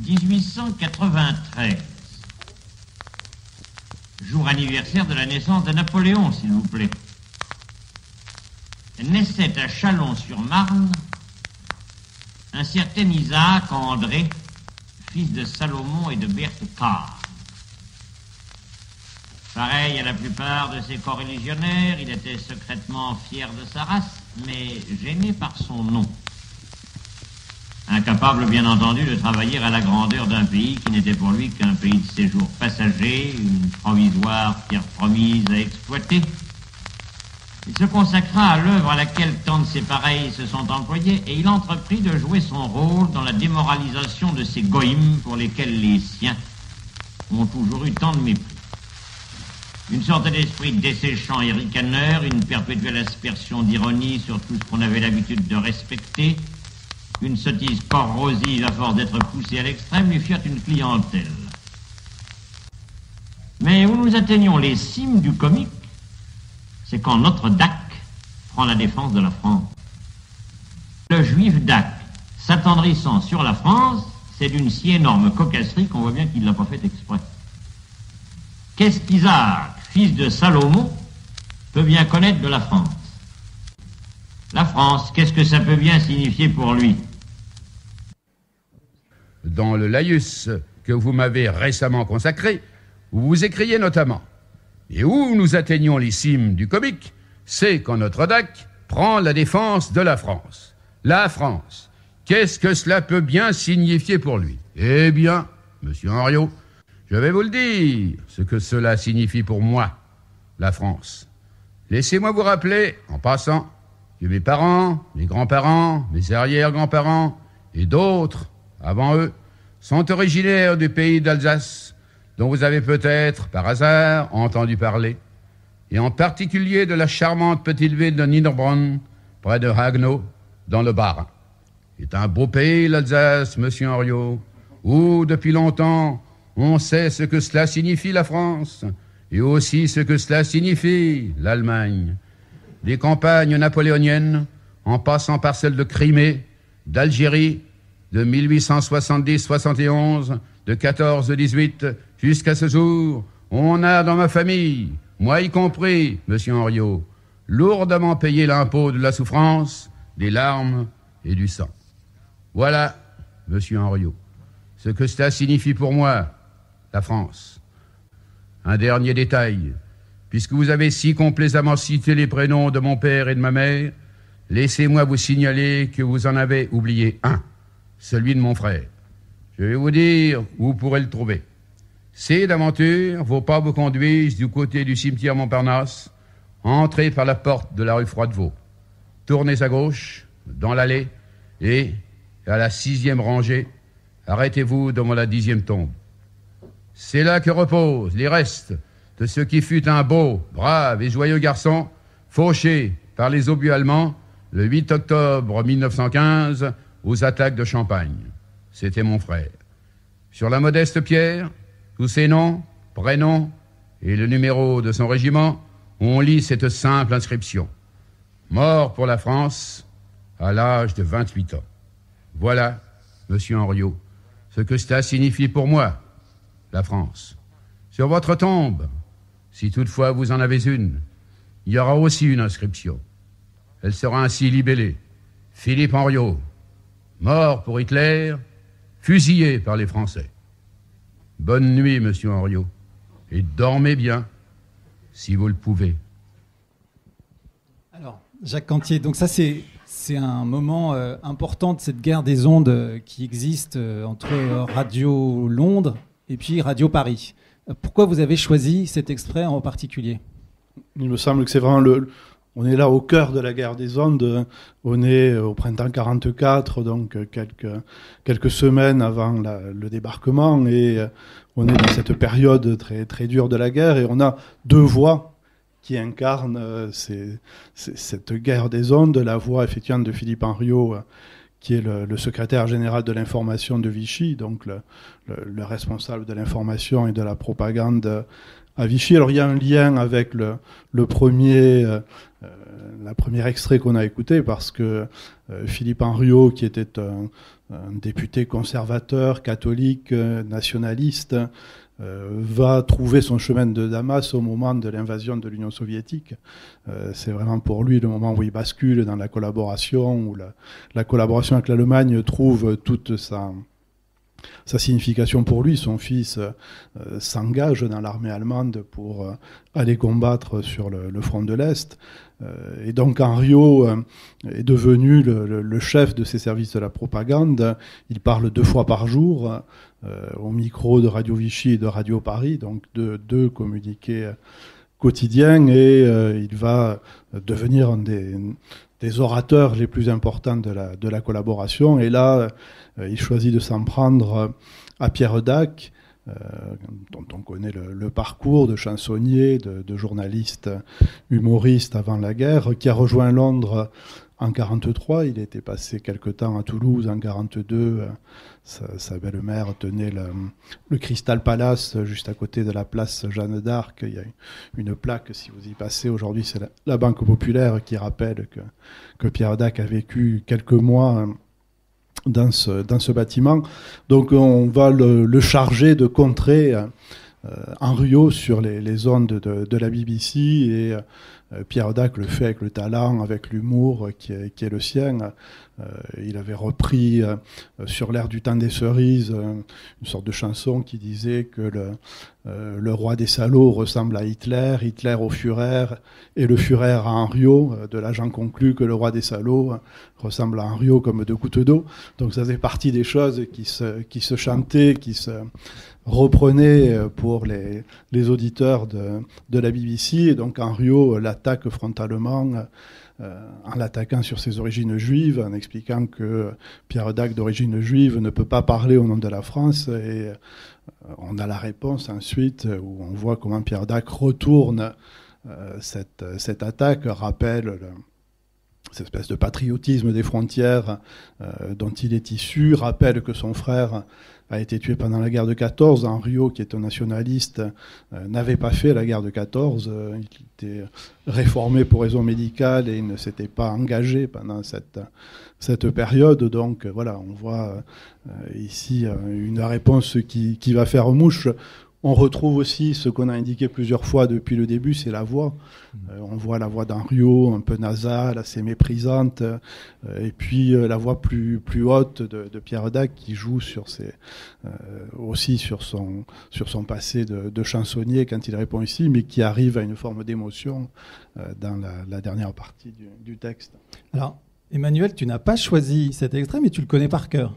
1893, jour anniversaire de la naissance de Napoléon, s'il vous plaît. Naissait à Chalon-sur-Marne un certain Isaac André, fils de Salomon et de Berthe Carr. Pareil à la plupart de ses coreligionnaires, il était secrètement fier de sa race, mais gêné par son nom. Incapable, bien entendu, de travailler à la grandeur d'un pays qui n'était pour lui qu'un pays de séjour passager, une provisoire pierre promise à exploiter. Il se consacra à l'œuvre à laquelle tant de ses pareils se sont employés, et il entreprit de jouer son rôle dans la démoralisation de ces goïms pour lesquels les siens ont toujours eu tant de mépris. Une sorte d'esprit desséchant et ricaneur, une perpétuelle aspersion d'ironie sur tout ce qu'on avait l'habitude de respecter, une sottise corrosive à force d'être poussée à l'extrême lui firent une clientèle. Mais où nous atteignons les cimes du comique, c'est quand notre Dac prend la défense de la France. Le juif Dac, s'attendrissant sur la France, c'est d'une si énorme cocasserie qu'on voit bien qu'il ne l'a pas fait exprès. Qu'est-ce qu'Isaac, fils de Salomon, peut bien connaître de la France? La France, qu'est-ce que ça peut bien signifier pour lui? Dans le laïus que vous m'avez récemment consacré, vous écriez notamment: et où nous atteignons les cimes du comique, c'est quand notre Dac prend la défense de la France. La France, qu'est-ce que cela peut bien signifier pour lui? Eh bien, monsieur Henriot, je vais vous le dire, ce que cela signifie pour moi, la France. Laissez-moi vous rappeler, en passant, que mes parents, mes grands-parents, mes arrière-grands-parents et d'autres, avant eux, sont originaires du pays d'Alsace, dont vous avez peut-être, par hasard, entendu parler, et en particulier de la charmante petite ville de Niederbronn, près de Haguenau, dans le Bas-Rhin. C'est un beau pays, l'Alsace, monsieur Henriot, où, depuis longtemps, on sait ce que cela signifie, la France, et aussi ce que cela signifie, l'Allemagne. Les campagnes napoléoniennes en passant par celle de Crimée, d'Algérie, de 1870-71, de 14-18, jusqu'à ce jour, on a dans ma famille, moi y compris, monsieur Henriot, lourdement payé l'impôt de la souffrance, des larmes et du sang. Voilà, monsieur Henriot, ce que cela signifie pour moi, la France. Un dernier détail, puisque vous avez si complaisamment cité les prénoms de mon père et de ma mère, laissez-moi vous signaler que vous en avez oublié un, celui de mon frère. Je vais vous dire où vous pourrez le trouver. Si d'aventure vos pas vous conduisent du côté du cimetière Montparnasse, entrez par la porte de la rue Froidevaux. Tournez à gauche, dans l'allée, et, à la 6e rangée, arrêtez-vous devant la 10e tombe. C'est là que reposent les restes de ce qui fut un beau, brave et joyeux garçon, fauché par les obus allemands le 8 octobre 1915 aux attaques de Champagne. C'était mon frère. Sur la modeste pierre, tous ses noms, prénoms et le numéro de son régiment, on lit cette simple inscription. Mort pour la France à l'âge de 28 ans. Voilà, monsieur Henriot, ce que cela signifie pour moi, la France. Sur votre tombe, si toutefois vous en avez une, il y aura aussi une inscription. Elle sera ainsi libellée. Philippe Henriot, mort pour Hitler, fusillé par les Français. Bonne nuit, monsieur Henriot, et dormez bien, si vous le pouvez. Alors, Jacques Cantier, donc ça c'est un moment important de cette guerre des ondes qui existe entre Radio Londres et puis Radio Paris. Pourquoi vous avez choisi cet extrait en particulier ? Il me semble que c'est vraiment on est là au cœur de la guerre des ondes. On est au printemps 1944, donc quelques semaines avant le débarquement, et on est dans cette période très, très dure de la guerre, et on a deux voix qui incarnent cette guerre des ondes. La voix effectivement de Philippe Henriot, qui est le secrétaire général de l'information de Vichy, donc le responsable de l'information et de la propagande à Vichy. Alors il y a un lien avec le premier extrait qu'on a écouté, parce que Philippe Henriot, qui était un député conservateur, catholique, nationaliste, va trouver son chemin de Damas au moment de l'invasion de l'Union soviétique. C'est vraiment pour lui le moment où il bascule dans la collaboration, où la collaboration avec l'Allemagne trouve toute sa signification pour lui. Son fils s'engage dans l'armée allemande pour aller combattre sur le front de l'Est. Et donc Henriot est devenu le chef de ses services de la propagande. Il parle 2 fois par jour au micro de Radio Vichy et de Radio Paris, donc deux communiqués quotidiens, et il va devenir un des orateurs les plus importants de la collaboration. Et là, il choisit de s'en prendre à Pierre Dac, dont on connaît le parcours de chansonnier, de journaliste, humoriste avant la guerre, qui a rejoint Londres en 1943. Il était passé quelque temps à Toulouse en 1942. Sa belle-mère tenait le Crystal Palace juste à côté de la place Jeanne d'Arc. Il y a une plaque, si vous y passez aujourd'hui, c'est la Banque Populaire, qui rappelle que Pierre Dac a vécu quelques mois dans ce bâtiment. Donc on va le charger de contrer Henriot sur les ondes de la BBC, et Pierre Dac le fait avec le talent, avec l'humour qui est le sien. Il avait repris sur l'air du temps des cerises une sorte de chanson qui disait que le roi des salauds ressemble à Hitler, Hitler au Führer, et le Führer à Henriot. De là, j'en conclus que le roi des salauds ressemble à Henriot comme 2 gouttes d'eau. Donc ça fait partie des choses qui se chantaient, qui se reprenaient pour les auditeurs de la BBC. Et donc Henriot l'attaque frontalement en l'attaquant sur ses origines juives, en expliquant que Pierre Dac d'origine juive ne peut pas parler au nom de la France. Et on a la réponse ensuite, où on voit comment Pierre Dac retourne cette attaque, rappelle cette espèce de patriotisme des frontières dont il est issu, rappelle que son frère a été tué pendant la guerre de 14. Henriot, qui est un nationaliste, n'avait pas fait la guerre de 14. Il était réformé pour raison médicale et il ne s'était pas engagé pendant cette période. Donc voilà, on voit ici une réponse qui va faire mouche. On retrouve aussi ce qu'on a indiqué plusieurs fois depuis le début, c'est la voix. On voit la voix d'Henriot, un peu nasale, assez méprisante, et puis la voix plus haute de Pierre Dac qui joue aussi sur son passé de chansonnier quand il répond ici, mais qui arrive à une forme d'émotion dans la dernière partie du texte. Alors, Emmanuel, tu n'as pas choisi cet extrait, mais tu le connais par cœur.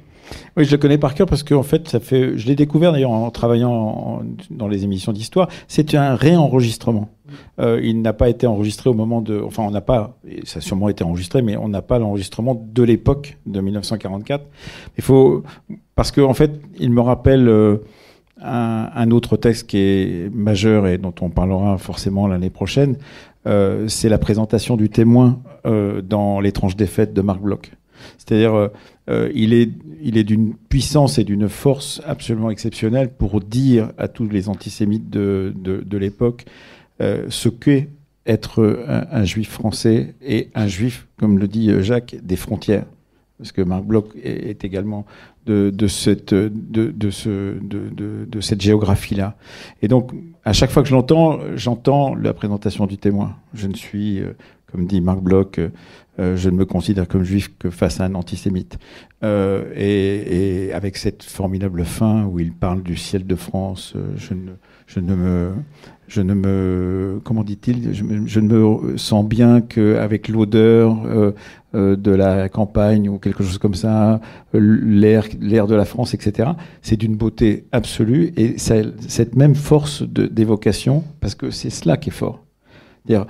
Oui, je le connais par cœur parce que en fait, je l'ai découvert d'ailleurs en travaillant dans les émissions d'histoire. C'est un réenregistrement. Il n'a pas été enregistré au moment de... Enfin, on n'a pas... Ça a sûrement été enregistré, mais on n'a pas l'enregistrement de l'époque de 1944. Parce qu'en fait, il me rappelle un autre texte qui est majeur et dont on parlera forcément l'année prochaine. C'est la présentation du Témoin dans L'étrange défaite de Marc Bloch. C'est-à-dire, il est d'une puissance et d'une force absolument exceptionnelle pour dire à tous les antisémites de l'époque ce qu'est être un juif français et un juif, comme le dit Jacques, des frontières. Parce que Marc Bloch est également de cette géographie-là. Et donc, à chaque fois que j'entends la présentation du Témoin. Je ne suis, comme dit Marc Bloch, je ne me considère comme juif que face à un antisémite. Et avec cette formidable fin où il parle du ciel de France, je ne me sens bien qu'avec l'odeur de la campagne ou quelque chose comme ça, l'air de la France, etc. C'est d'une beauté absolue et cette même force d'évocation, parce que c'est cela qui est fort. C'est-à-dire,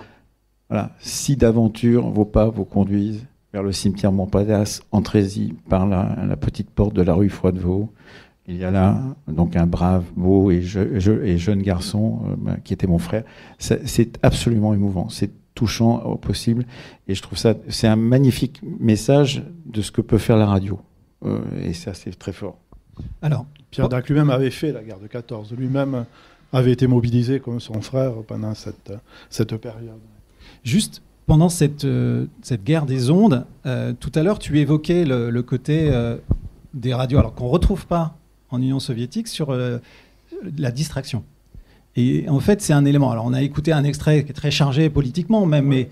voilà, si d'aventure vos pas vous conduisent vers le cimetière Montparnasse, entrez-y par la petite porte de la rue Froidevaux. Il y a là donc un brave, beau et jeune garçon qui était mon frère. C'est absolument émouvant, c'est touchant au possible. Et je trouve ça, c'est un magnifique message de ce que peut faire la radio. Et ça, c'est très fort. Alors, Pierre Dac lui-même avait fait la guerre de 14. Lui-même avait été mobilisé comme son frère pendant cette période. Juste pendant cette guerre des ondes, tout à l'heure, tu évoquais le côté des radios, alors qu'on ne retrouve pas en Union soviétique, sur la distraction. Et en fait, c'est un élément. Alors, on a écouté un extrait qui est très chargé politiquement même,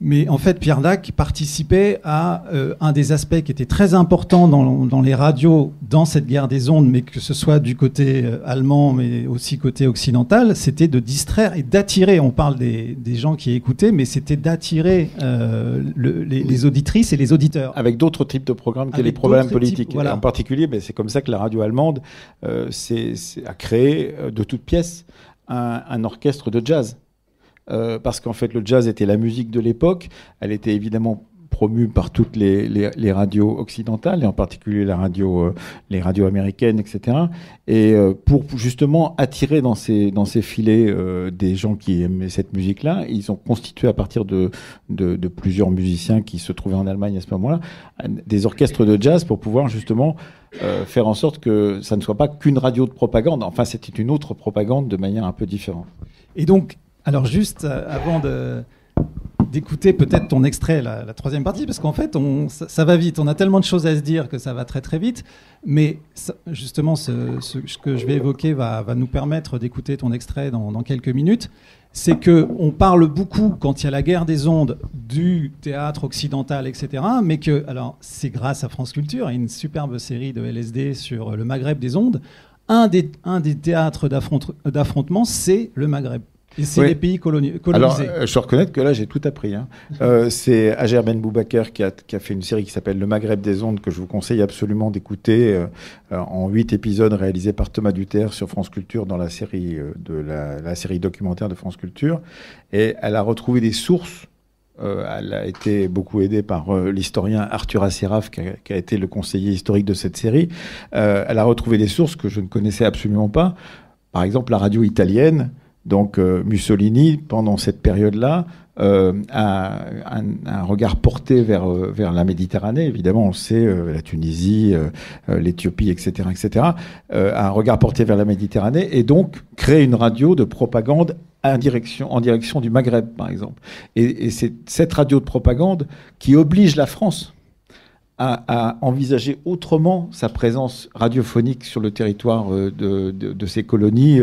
mais en fait, Pierre Dac participait à un des aspects qui était très important dans les radios, dans cette guerre des ondes, mais que ce soit du côté allemand, mais aussi côté occidental, c'était de distraire et d'attirer. On parle des gens qui écoutaient, mais c'était d'attirer les auditrices et les auditeurs. Avec d'autres types de programmes que les programmes politiques. Voilà. En particulier, c'est comme ça que la radio allemande a créé de toutes pièces un orchestre de jazz. Parce qu'en fait, le jazz était la musique de l'époque. Elle était évidemment promue par toutes les radios occidentales, et en particulier les radios américaines, etc. Et pour justement attirer dans ces filets des gens qui aimaient cette musique-là, ils ont constitué à partir de plusieurs musiciens qui se trouvaient en Allemagne à ce moment-là, des orchestres de jazz pour pouvoir justement faire en sorte que ça ne soit pas qu'une radio de propagande. Enfin, c'était une autre propagande de manière un peu différente. Et donc, alors juste avant d'écouter peut-être ton extrait, la troisième partie, parce qu'en fait, ça va vite. On a tellement de choses à se dire que ça va très très vite. Mais justement, ce que je vais évoquer va nous permettre d'écouter ton extrait dans quelques minutes. C'est qu'on parle beaucoup, quand il y a la guerre des ondes, du théâtre occidental, etc. Mais que, alors, c'est grâce à France Culture, et une superbe série de LSD sur le Maghreb des ondes. Un des théâtres d'affrontement, c'est le Maghreb. Et c'est les pays colonisés. Alors, je reconnais que là, j'ai tout appris. C'est Ager Ben Boubaker qui a fait une série qui s'appelle Le Maghreb des ondes, que je vous conseille absolument d'écouter, en 8 épisodes réalisés par Thomas Duterre sur France Culture dans la série la série documentaire de France Culture. Et elle a retrouvé des sources. Elle a été beaucoup aidée par l'historien Arthur Asséraf, qui a été le conseiller historique de cette série. Elle a retrouvé des sources que je ne connaissais absolument pas. Par exemple, la radio italienne. Donc Mussolini, pendant cette période-là, un regard porté vers la Méditerranée. Évidemment, on le sait, la Tunisie, l'Éthiopie, etc., un regard porté vers la Méditerranée, et donc créer une radio de propagande en direction du Maghreb, par exemple. Et c'est cette radio de propagande qui oblige la France à envisager autrement sa présence radiophonique sur le territoire de ces colonies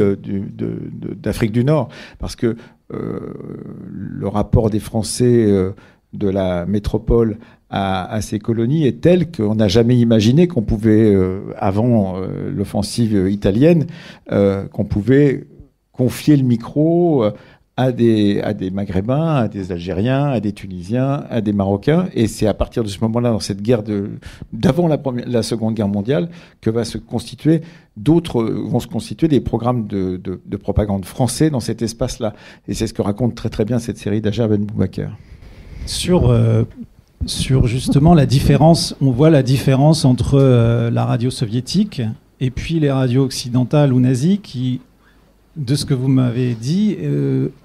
d'Afrique du Nord. Parce que le rapport des Français de la métropole à ces colonies est tel qu'on n'a jamais imaginé qu'on pouvait, avant l'offensive italienne, qu'on pouvait confier le micro à des Maghrébins, à des Algériens, à des Tunisiens, à des Marocains. Et c'est à partir de ce moment-là, dans cette guerre d'avant la Seconde Guerre mondiale, que vont se constituer des programmes de propagande français dans cet espace-là. Et c'est ce que raconte très très bien cette série d'Ajar Ben Boubaker. Sur justement la différence, on voit la différence entre la radio soviétique et puis les radios occidentales ou nazies qui, de ce que vous m'avez dit,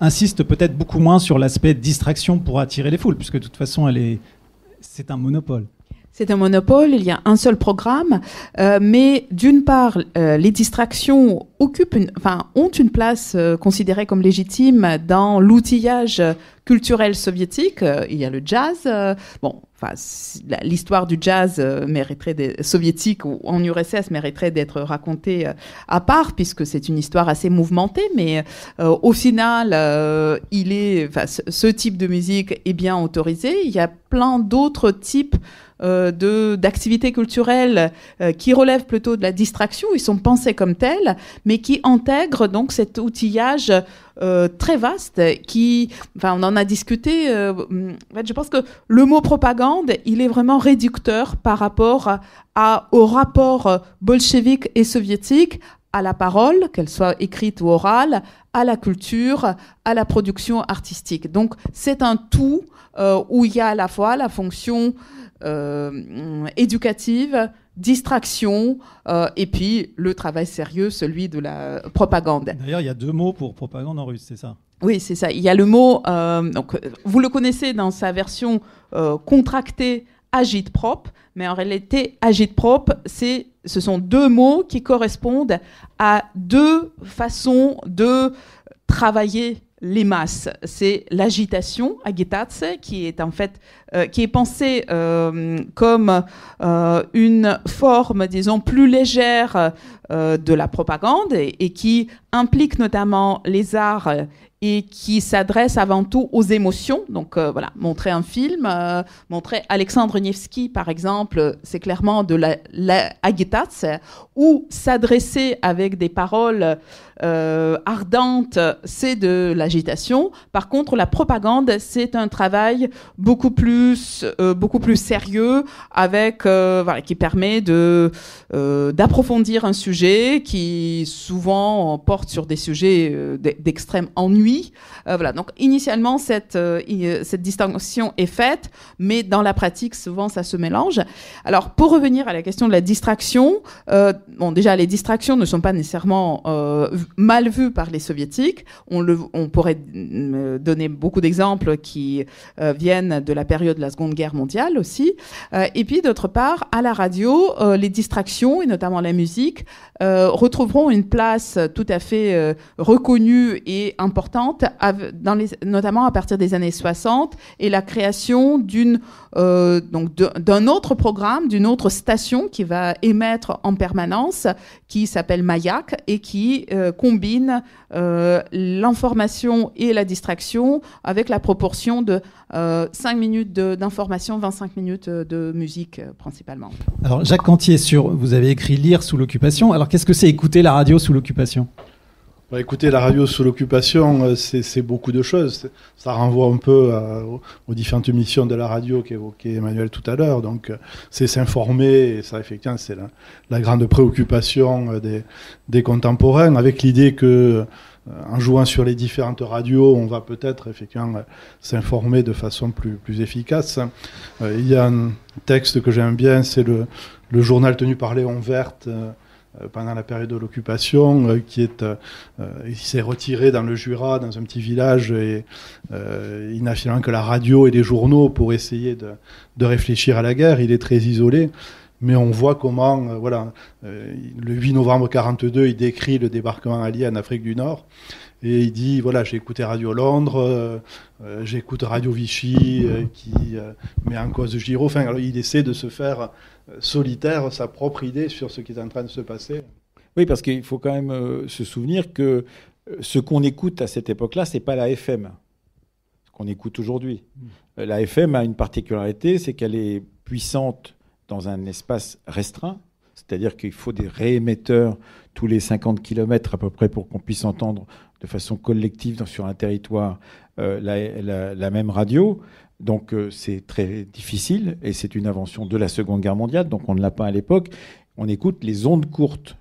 insiste peut-être beaucoup moins sur l'aspect distraction pour attirer les foules, puisque de toute façon, c'est un monopole. C'est un monopole, il y a un seul programme, mais d'une part, les distractions ont une place considérée comme légitime dans l'outillage culturel soviétique. Il y a le jazz. L'histoire du jazz soviétique ou en URSS mériterait d'être racontée à part, puisque c'est une histoire assez mouvementée, mais au final, ce type de musique est bien autorisé. Il y a plein d'autres types d'activités culturelles qui relèvent plutôt de la distraction. Ils sont pensés comme tels, mais qui intègrent donc cet outillage très vaste on en a discuté. Je pense que le mot propagande, il est vraiment réducteur par rapport au rapport bolchevique et soviétique à la parole, qu'elle soit écrite ou orale, à la culture, à la production artistique. Donc c'est un tout où il y a à la fois la fonction éducative, distraction, et puis le travail sérieux, celui de la propagande. D'ailleurs, il y a 2 mots pour propagande en russe, c'est ça? Oui, c'est ça. Il y a le mot, vous le connaissez dans sa version contractée, agitprop, mais en réalité, agitprop, ce sont 2 mots qui correspondent à 2 façons de travailler les masses. C'est l'agitation, agitatse, qui est en fait qui est pensée comme une forme, disons, plus légère de la propagande et qui implique notamment les arts et qui s'adresse avant tout aux émotions. Donc montrer un film, montrer Alexandre Nevsky, par exemple, c'est clairement de la agitatse, ou s'adresser avec des paroles ardentes, c'est de l'agitation. Par contre, la propagande, c'est un travail beaucoup plus sérieux, avec qui permet d'approfondir un sujet qui souvent porte sur des sujets d'extrême ennui. Donc initialement cette distinction est faite, mais dans la pratique souvent ça se mélange. Alors pour revenir à la question de la distraction, déjà les distractions ne sont pas nécessairement mal vues par les soviétiques. On pourrait donner beaucoup d'exemples qui viennent de la période de la Seconde Guerre mondiale aussi. Et puis d'autre part, à la radio, les distractions et notamment la musique retrouveront une place tout à fait reconnue et importante, notamment à partir des années 60, et la création d'un autre programme, d'une autre station qui va émettre en permanence, qui s'appelle Mayak et qui combine l'information et la distraction avec la proportion de 5 minutes d'information, 25 minutes de musique principalement. Alors Jacques Cantier, vous avez écrit Lire sous l'occupation. Alors qu'est-ce que c'est écouter la radio sous l'occupation ? Écouter la radio sous l'occupation, c'est beaucoup de choses. Ça renvoie un peu aux différentes missions de la radio qu'évoquait Emmanuel tout à l'heure. Donc, c'est s'informer, et ça, effectivement, c'est la grande préoccupation des contemporains, avec l'idée que, en jouant sur les différentes radios, on va peut-être, effectivement, s'informer de façon plus efficace. Il y a un texte que j'aime bien, c'est le journal tenu par Léon Verte, pendant la période de l'occupation, il s'est retiré dans le Jura, dans un petit village, et il n'a finalement que la radio et les journaux pour essayer de réfléchir à la guerre. Il est très isolé. Mais on voit comment, le 8 novembre 1942, il décrit le débarquement allié en Afrique du Nord. Et il dit, voilà, j'ai écouté Radio Londres, j'écoute Radio Vichy, qui met en cause Giraud. Enfin, alors, il essaie de se faire solitaire sa propre idée sur ce qui est en train de se passer. Oui, parce qu'il faut quand même se souvenir que ce qu'on écoute à cette époque-là, c'est pas la FM, ce qu'on écoute aujourd'hui. La FM a une particularité, c'est qu'elle est puissante dans un espace restreint, c'est-à-dire qu'il faut des réémetteurs tous les 50 km à peu près pour qu'on puisse entendre de façon collective sur un territoire la même radio. Donc c'est très difficile et c'est une invention de la Seconde Guerre mondiale, donc on ne l'a pas à l'époque. On écoute les ondes courtes.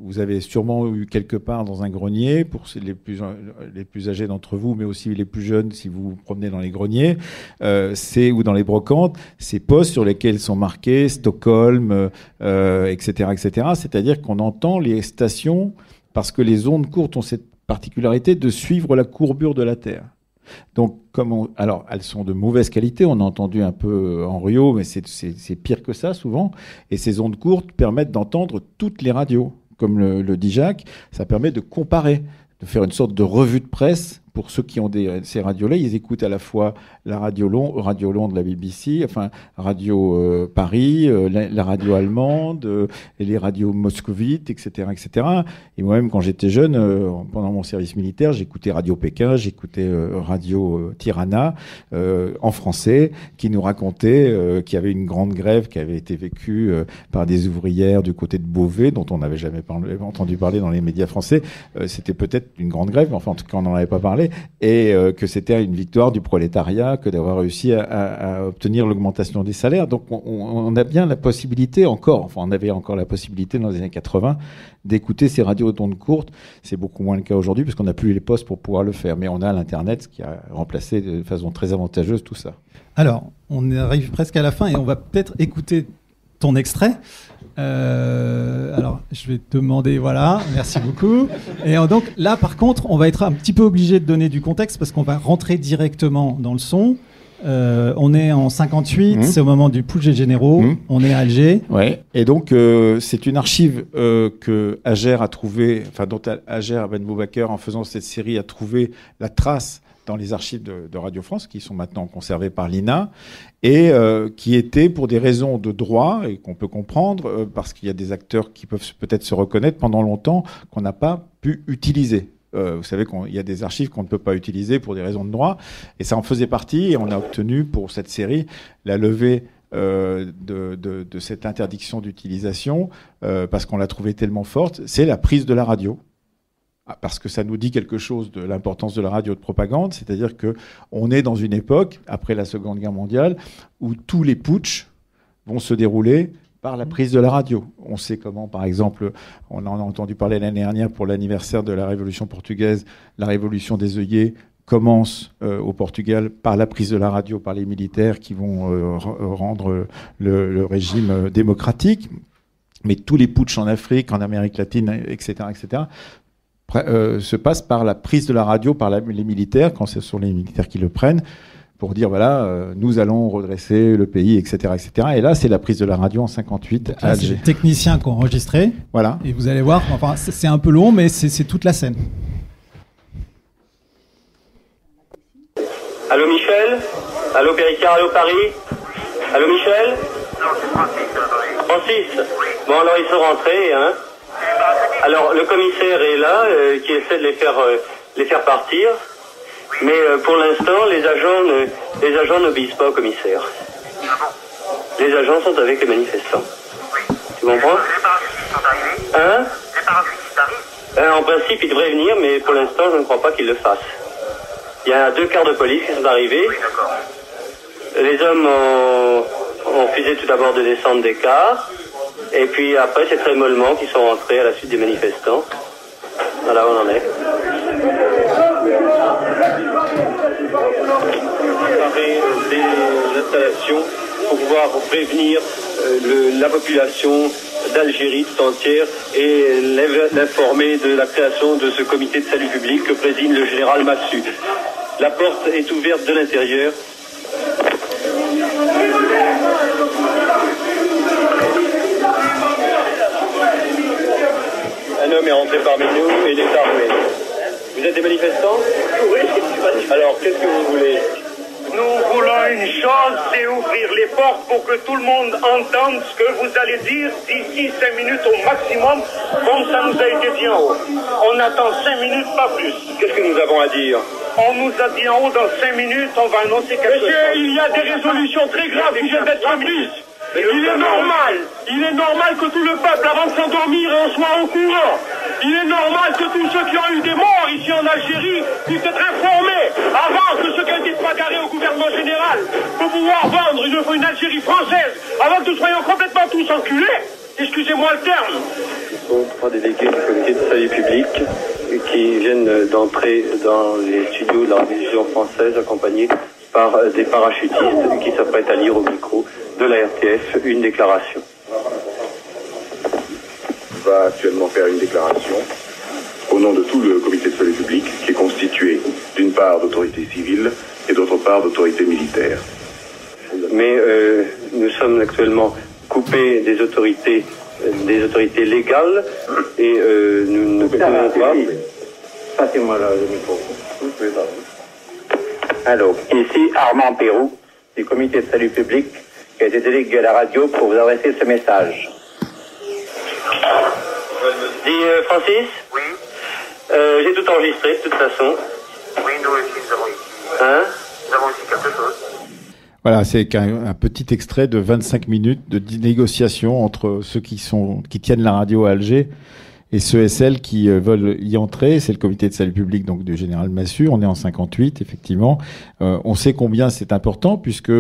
Vous avez sûrement eu quelque part dans un grenier, pour les plus âgés d'entre vous, mais aussi les plus jeunes si vous vous promenez dans les greniers, ou dans les brocantes, ces postes sur lesquels sont marqués Stockholm, etc., etc. C'est-à-dire qu'on entend les stations parce que les ondes courtes ont cette particularité de suivre la courbure de la Terre. Donc, alors, elles sont de mauvaise qualité. On a entendu un peu en Rio, mais c'est pire que ça souvent. Et ces ondes courtes permettent d'entendre toutes les radios. Comme le dit Jacques, ça permet de comparer, de faire une sorte de revue de presse. Pour ceux qui ont ces radios-là, ils écoutent à la fois la Radio Londres de la BBC, enfin Radio Paris, la radio allemande, et les radios moscovites, etc., etc. Et moi-même, quand j'étais jeune, pendant mon service militaire, j'écoutais Radio Pékin, j'écoutais Radio Tirana, en français, qui nous racontait qu'il y avait une grande grève qui avait été vécue par des ouvrières du côté de Beauvais, dont on n'avait jamais entendu parler dans les médias français. C'était peut-être une grande grève, mais enfin, en tout cas, on n'en avait pas parlé. Et que c'était une victoire du prolétariat que d'avoir réussi à obtenir l'augmentation des salaires. Donc on a bien la possibilité on avait encore la possibilité dans les années 80 d'écouter ces radios d'ondes courtes. C'est beaucoup moins le cas aujourd'hui parce qu'on n'a plus les postes pour pouvoir le faire. Mais on a l'Internet, ce qui a remplacé de façon très avantageuse tout ça. Alors, on arrive presque à la fin et on va peut-être écouter ton extrait. Alors, je vais te demander, voilà, merci beaucoup. Et donc là, par contre, on va être un petit peu obligé de donner du contexte parce qu'on va rentrer directement dans le son. On est en 58, c'est au moment du putsch des généraux, on est à Alger. Ouais. Et donc, c'est une archive que Ager a trouvée, enfin dont Ager Ben Boubaker, en faisant cette série, a trouvé la trace dans les archives de Radio France, qui sont maintenant conservées par l'INA, et qui étaient, pour des raisons de droit, et qu'on peut comprendre, parce qu'il y a des acteurs qui peuvent peut-être se reconnaître pendant longtemps, qu'on n'a pas pu utiliser. Vous savez qu'il y a des archives qu'on ne peut pas utiliser pour des raisons de droit, et ça en faisait partie, et on a obtenu pour cette série la levée de cette interdiction d'utilisation, parce qu'on l'a trouvée tellement forte. C'est la prise de la radio. Parce que ça nous dit quelque chose de l'importance de la radio de propagande, c'est-à-dire qu'on est dans une époque, après la Seconde Guerre mondiale, où tous les putschs vont se dérouler par la prise de la radio. On sait comment, par exemple, on en a entendu parler l'année dernière pour l'anniversaire de la Révolution portugaise, la Révolution des œillets commence au Portugal par la prise de la radio par les militaires qui vont rendre le régime démocratique. Mais tous les putschs en Afrique, en Amérique latine, etc., etc., se passe par la prise de la radio par les militaires, quand ce sont les militaires qui le prennent, pour dire voilà, nous allons redresser le pays, etc., etc. Et là, c'est la prise de la radio en 58 à Alger. C'est les techniciens qui ont enregistré. Voilà. Et vous allez voir, enfin, c'est un peu long, mais c'est toute la scène. Allô Michel? Allô Péricard? Allô Paris? Allô Michel? Non, c'est Francis. Francis? Bon, alors ils sont rentrés, hein? Alors le commissaire est là, qui essaie de les faire partir, mais pour l'instant les agents n'obéissent pas au commissaire. Les agents sont avec les manifestants. Tu comprends? Les parachutistes sont arrivés. Hein? Les parachutistes arrivent. En principe ils devraient venir, mais pour l'instant je ne crois pas qu'ils le fassent. Il y a 2 quarts de police qui sont arrivés. Oui, d'accord. Les hommes ont refusé tout d'abord de descendre des cars. Et puis après, c'est très mollement qu'ils sont rentrés à la suite des manifestants. Voilà où on en est. Préparer des installations pour pouvoir prévenir la population d'Algérie tout entière et l'informer de la création de ce comité de salut public que préside le général Massu. La porte est ouverte de l'intérieur. Un homme est rentré parmi nous et il est armé. Vous êtes des manifestants? Oui. Alors, qu'est-ce que vous voulez? Nous voulons une chose, c'est ouvrir les portes pour que tout le monde entende ce que vous allez dire d'ici 5 minutes au maximum, comme ça nous a été dit en haut. On attend 5 minutes, pas plus. Qu'est-ce que nous avons à dire? On nous a dit en haut, dans 5 minutes, on va annoncer quelque chose. Monsieur, il y a des résolutions très graves qui viennent d'être prises. Il est normal que tout le peuple, avant de s'endormir, on soit au courant. Il est normal que tous ceux qui ont eu des morts ici en Algérie puissent être informés avant que ce qu'elle dise bagarrer au gouvernement général pour pouvoir vendre une Algérie française avant que nous soyons complètement tous enculés. Excusez-moi le terme. Ce sont 3 délégués du comité de salut public qui viennent d'entrer dans les studios de la télévision française accompagnés par des parachutistes qui s'apprêtent à lire au micro de la RTF une déclaration. On va actuellement faire une déclaration au nom de tout le comité de salut public qui est constitué d'une part d'autorités civiles et d'autre part d'autorités militaires. Mais nous sommes actuellement coupés des autorités légales et nous ne pouvons pas... Passez-moi là le micro. Alors, ici Armand Pérou du comité de salut public qui a été délégué à la radio pour vous adresser ce message. Dis Francis? Oui. J'ai tout enregistré de toute façon. Oui, nous aussi, nous avons ici. Hein? Nous avons ici quelque chose. Voilà, c'est un petit extrait de 25 minutes de négociation entre ceux qui tiennent la radio à Alger et ceux et celles qui veulent y entrer. C'est le comité de salut public donc du général Massu. On est en 58, effectivement. On sait combien c'est important puisque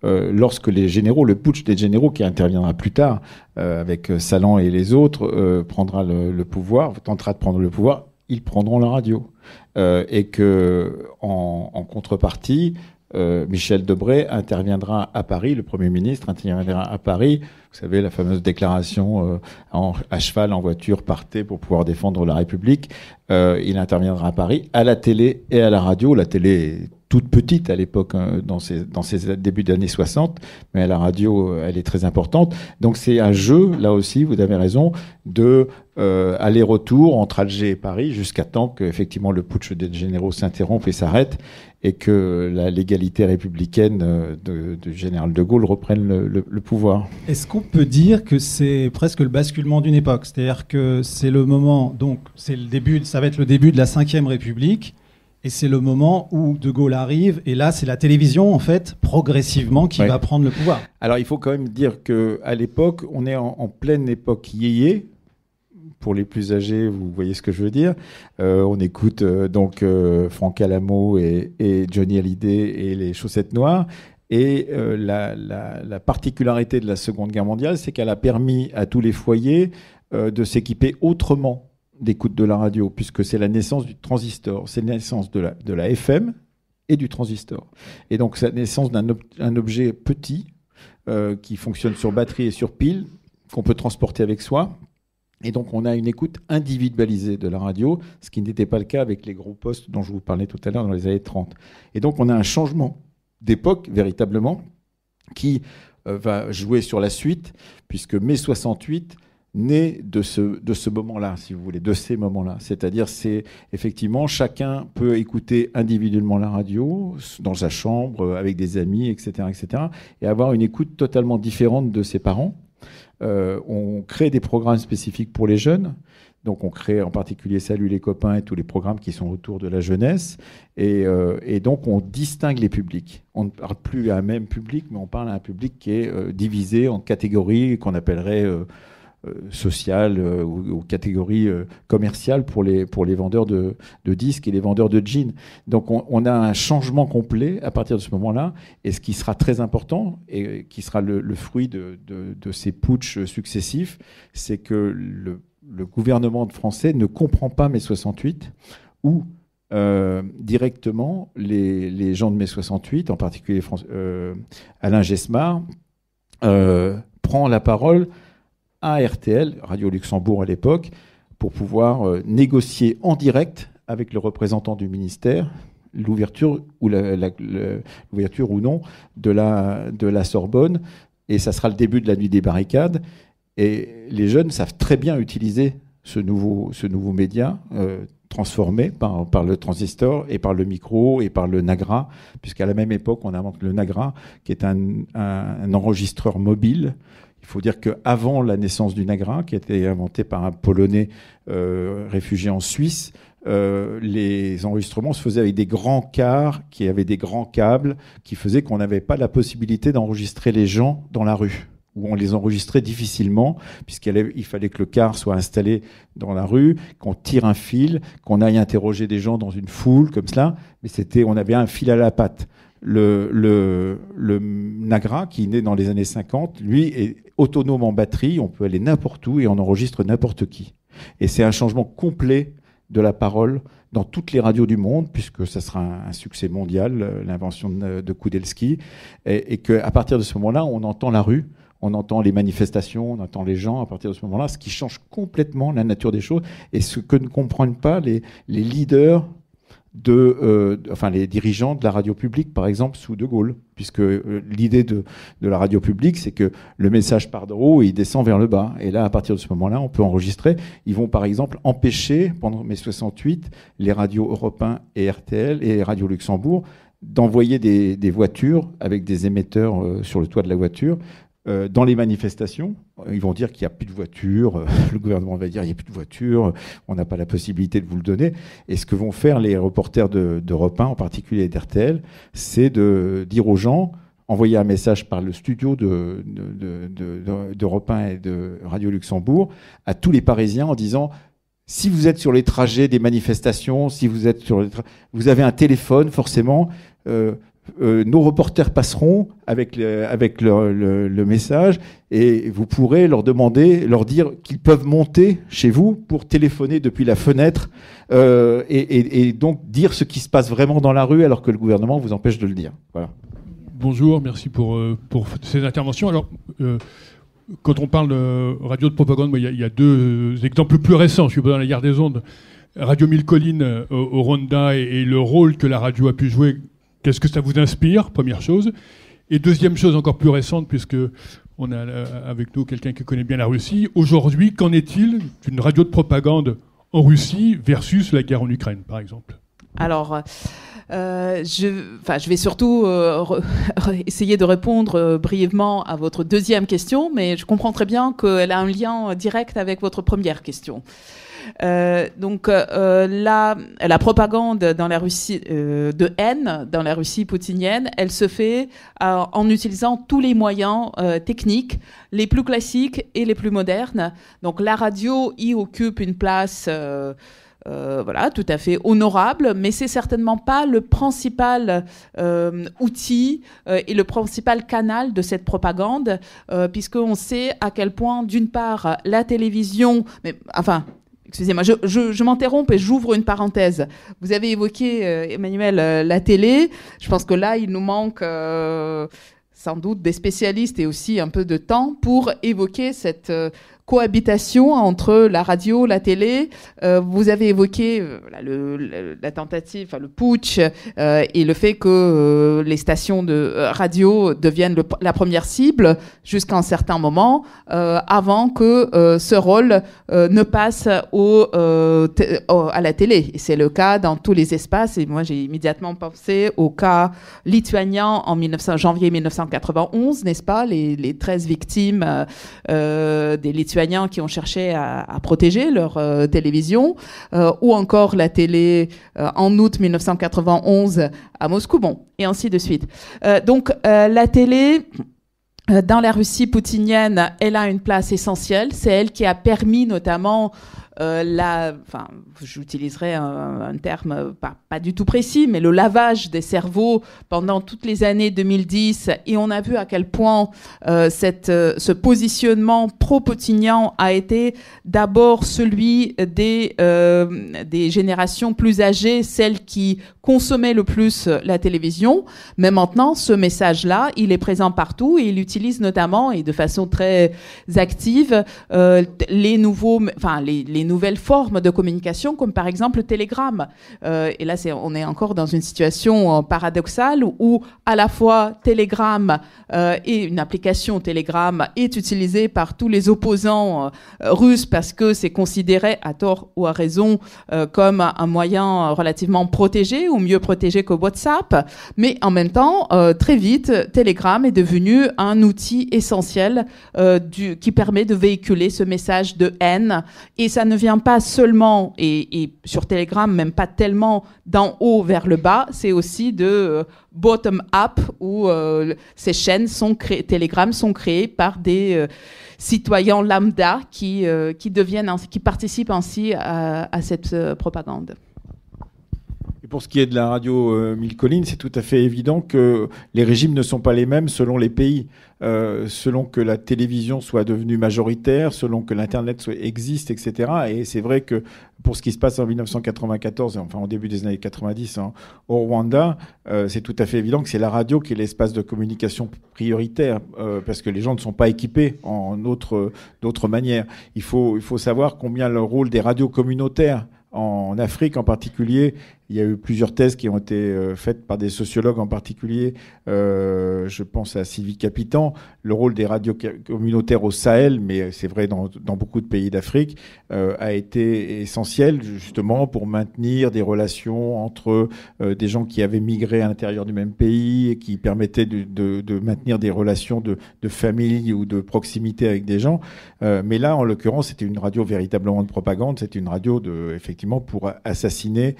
lorsque les généraux, le putsch des généraux qui interviendra plus tard avec Salan et les autres, prendra le pouvoir, tentera de prendre le pouvoir, ils prendront la radio. Et que en contrepartie, Michel Debré interviendra à Paris, le Premier ministre interviendra à Paris. Vous savez, la fameuse déclaration à cheval, en voiture, partez pour pouvoir défendre la République. Il interviendra à Paris, à la télé et à la radio. La télé est toute petite à l'époque, dans ces débuts d'années 60, mais à la radio, elle est très importante. Donc c'est un jeu, là aussi, vous avez raison, de aller-retour entre Alger et Paris jusqu'à temps qu'effectivement le putsch des généraux s'interrompe et s'arrête et que la légalité républicaine du général de Gaulle reprenne le pouvoir. Est-ce qu'on peut dire que c'est presque le basculement d'une époque? C'est-à-dire que c'est le moment, donc c'est le début, ça va être le début de la Ve République, et c'est le moment où De Gaulle arrive, et là c'est la télévision en fait, progressivement, qui va prendre le pouvoir. Alors il faut quand même dire qu'à l'époque, on est en pleine époque yéyé. Pour les plus âgés, vous voyez ce que je veux dire. On écoute donc Franck Alamo et Johnny Hallyday et les Chaussettes Noires. Et la particularité de la Seconde Guerre mondiale, c'est qu'elle a permis à tous les foyers de s'équiper autrement d'écoute de la radio, puisque c'est la naissance du transistor, c'est la naissance de la FM et du transistor. Et donc c'est la naissance d'un objet petit qui fonctionne sur batterie et sur pile, qu'on peut transporter avec soi. Et donc, on a une écoute individualisée de la radio, ce qui n'était pas le cas avec les gros postes dont je vous parlais tout à l'heure dans les années 30. Et donc, on a un changement d'époque, véritablement, qui va jouer sur la suite, puisque mai 68 naît de ce moment-là, si vous voulez, de ces moments-là. C'est-à-dire, c'est effectivement, chacun peut écouter individuellement la radio, dans sa chambre, avec des amis, etc., et avoir une écoute totalement différente de ses parents. On crée des programmes spécifiques pour les jeunes. Donc on crée en particulier Salut les copains et tous les programmes qui sont autour de la jeunesse. Et donc on distingue les publics. On ne parle plus à un même public, mais on parle à un public qui est divisé en catégories qu'on appellerait sociales ou catégories commerciales pour les vendeurs de disques et les vendeurs de jeans. Donc on a un changement complet à partir de ce moment-là. Et ce qui sera très important et qui sera le fruit de ces putschs successifs, c'est que le gouvernement français ne comprend pas mai 68 ou directement les gens de mai 68, en particulier Alain Gesmar, prend la parole à RTL, Radio Luxembourg à l'époque, pour pouvoir négocier en direct avec le représentant du ministère l'ouverture ou l'ouverture ou non de la Sorbonne. Et ça sera le début de la nuit des barricades. Et les jeunes savent très bien utiliser ce nouveau média transformé par le transistor et par le micro et par le Nagra, puisqu'à la même époque, on invente le Nagra, qui est un enregistreur mobile. Il faut dire qu'avant la naissance du Nagra, qui a été inventé par un Polonais réfugié en Suisse, les enregistrements se faisaient avec des grands cars qui avaient des grands câbles qui faisaient qu'on n'avait pas la possibilité d'enregistrer les gens dans la rue, où on les enregistrait difficilement, puisqu'il fallait que le car soit installé dans la rue, qu'on tire un fil, qu'on aille interroger des gens dans une foule, comme cela. Mais on avait un fil à la patte. Le Nagra, qui est né dans les années 50, lui, est autonome en batterie. On peut aller n'importe où et on enregistre n'importe qui. Et c'est un changement complet de la parole dans toutes les radios du monde, puisque ça sera un succès mondial, l'invention de Kudelski. Et qu'à partir de ce moment-là, on entend la rue. On entend les manifestations, on entend les gens à partir de ce moment-là, ce qui change complètement la nature des choses et ce que ne comprennent pas les leaders les dirigeants de la radio publique, par exemple, sous De Gaulle, puisque l'idée de la radio publique, c'est que le message part d'en haut et il descend vers le bas. Et là, à partir de ce moment-là, on peut enregistrer. Ils vont, par exemple, empêcher, pendant mai 68, les radios Europe 1 et RTL et Radio Luxembourg d'envoyer des voitures avec des émetteurs sur le toit de la voiture dans les manifestations. Ils vont dire qu'il n'y a plus de voitures, le gouvernement va dire qu'il n'y a plus de voitures, on n'a pas la possibilité de vous le donner. Et ce que vont faire les reporters d'Europe 1, en particulier d'RTL, c'est de dire aux gens, envoyer un message par le studio d'Europe 1 et de Radio Luxembourg à tous les Parisiens en disant: si vous êtes sur les trajets des manifestations, si vous êtes vous avez un téléphone forcément, nos reporters passeront avec le message et vous pourrez leur dire qu'ils peuvent monter chez vous pour téléphoner depuis la fenêtre et donc dire ce qui se passe vraiment dans la rue alors que le gouvernement vous empêche de le dire. Voilà. Bonjour, merci pour ces interventions. Alors, quand on parle de radio de propagande, il y a deux exemples plus récents. Je suis pas dans la guerre des ondes. Radio Mille Collines au Rwanda et le rôle que la radio a pu jouer. Qu'est-ce que ça vous inspire, première chose. Et deuxième chose encore plus récente, puisque on a avec nous quelqu'un qui connaît bien la Russie. Aujourd'hui, qu'en est-il d'une radio de propagande en Russie versus la guerre en Ukraine, par exemple ? Alors, je vais surtout essayer de répondre brièvement à votre deuxième question, mais je comprends très bien qu'elle a un lien direct avec votre première question. La propagande dans la Russie de haine, dans la Russie poutinienne, elle se fait en utilisant tous les moyens techniques, les plus classiques et les plus modernes. Donc la radio y occupe une place tout à fait honorable, mais c'est certainement pas le principal outil et le principal canal de cette propagande, puisqu'on sait à quel point, d'une part, la télévision, excusez-moi, je m'interromps et j'ouvre une parenthèse. Vous avez évoqué, Emmanuel, la télé. Je pense que là, il nous manque sans doute des spécialistes et aussi un peu de temps pour évoquer cette cohabitation entre la radio, la télé. Vous avez évoqué la tentative, le putsch et le fait que les stations de radio deviennent la première cible jusqu'à un certain moment avant que ce rôle ne passe à la télé. Et c'est le cas dans tous les espaces. Et moi, j'ai immédiatement pensé au cas lituanien en janvier 1991, n'est-ce pas, les 13 victimes des Lituaniens qui ont cherché à protéger leur télévision, ou encore la télé en août 1991 à Moscou, et ainsi de suite. La télé, dans la Russie poutinienne, elle a une place essentielle. C'est elle qui a permis notamment j'utiliserai un terme pas du tout précis, mais le lavage des cerveaux pendant toutes les années 2010, et on a vu à quel point ce positionnement pro-putinien a été d'abord celui des générations plus âgées, celles qui consommaient le plus la télévision. Mais maintenant, ce message-là, il est présent partout et il utilise notamment, et de façon très active, les nouvelles formes de communication, comme par exemple le télégramme. Et là, on est encore dans une situation paradoxale où à la fois Telegram et une application Telegram est utilisée par tous les opposants russes parce que c'est considéré, à tort ou à raison, comme un moyen relativement protégé, ou mieux protégé que WhatsApp. Mais en même temps, très vite, Telegram est devenu un outil essentiel qui permet de véhiculer ce message de haine. Et ça ne vient pas seulement, et sur Telegram, même pas tellement d'en haut vers le bas, c'est aussi de bottom-up, où ces chaînes Telegram sont créées par des citoyens lambda qui participent ainsi à cette propagande. Et pour ce qui est de la radio Mille Collines, c'est tout à fait évident que les régimes ne sont pas les mêmes selon les pays. Selon que la télévision soit devenue majoritaire, selon que l'Internet existe, etc. Et c'est vrai que pour ce qui se passe en 1994, enfin au début des années 90 au Rwanda, c'est tout à fait évident que c'est la radio qui est l'espace de communication prioritaire, parce que les gens ne sont pas équipés d'autres manières. Il faut savoir combien le rôle des radios communautaires en Afrique en particulier. Il y a eu plusieurs thèses qui ont été faites par des sociologues en particulier. Je pense à Sylvie Capitan. Le rôle des radios communautaires au Sahel, mais c'est vrai dans beaucoup de pays d'Afrique, a été essentiel justement pour maintenir des relations entre des gens qui avaient migré à l'intérieur du même pays et qui permettaient de maintenir des relations de famille ou de proximité avec des gens. Mais là, en l'occurrence, c'était une radio véritablement de propagande. C'était une radio effectivement pour assassiner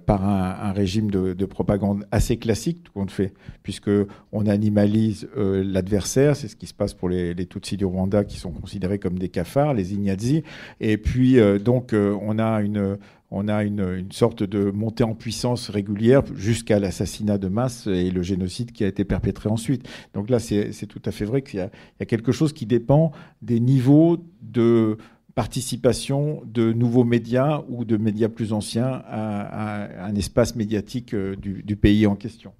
par un régime de propagande assez classique tout compte fait, puisqu'on animalise l'adversaire. C'est ce qui se passe pour les Tutsis du Rwanda qui sont considérés comme des cafards, les Ignazis. Et puis, on a une sorte de montée en puissance régulière jusqu'à l'assassinat de masse et le génocide qui a été perpétré ensuite. Donc là, c'est tout à fait vrai qu'il y a quelque chose qui dépend des niveaux de participation de nouveaux médias ou de médias plus anciens à un espace médiatique du pays en question.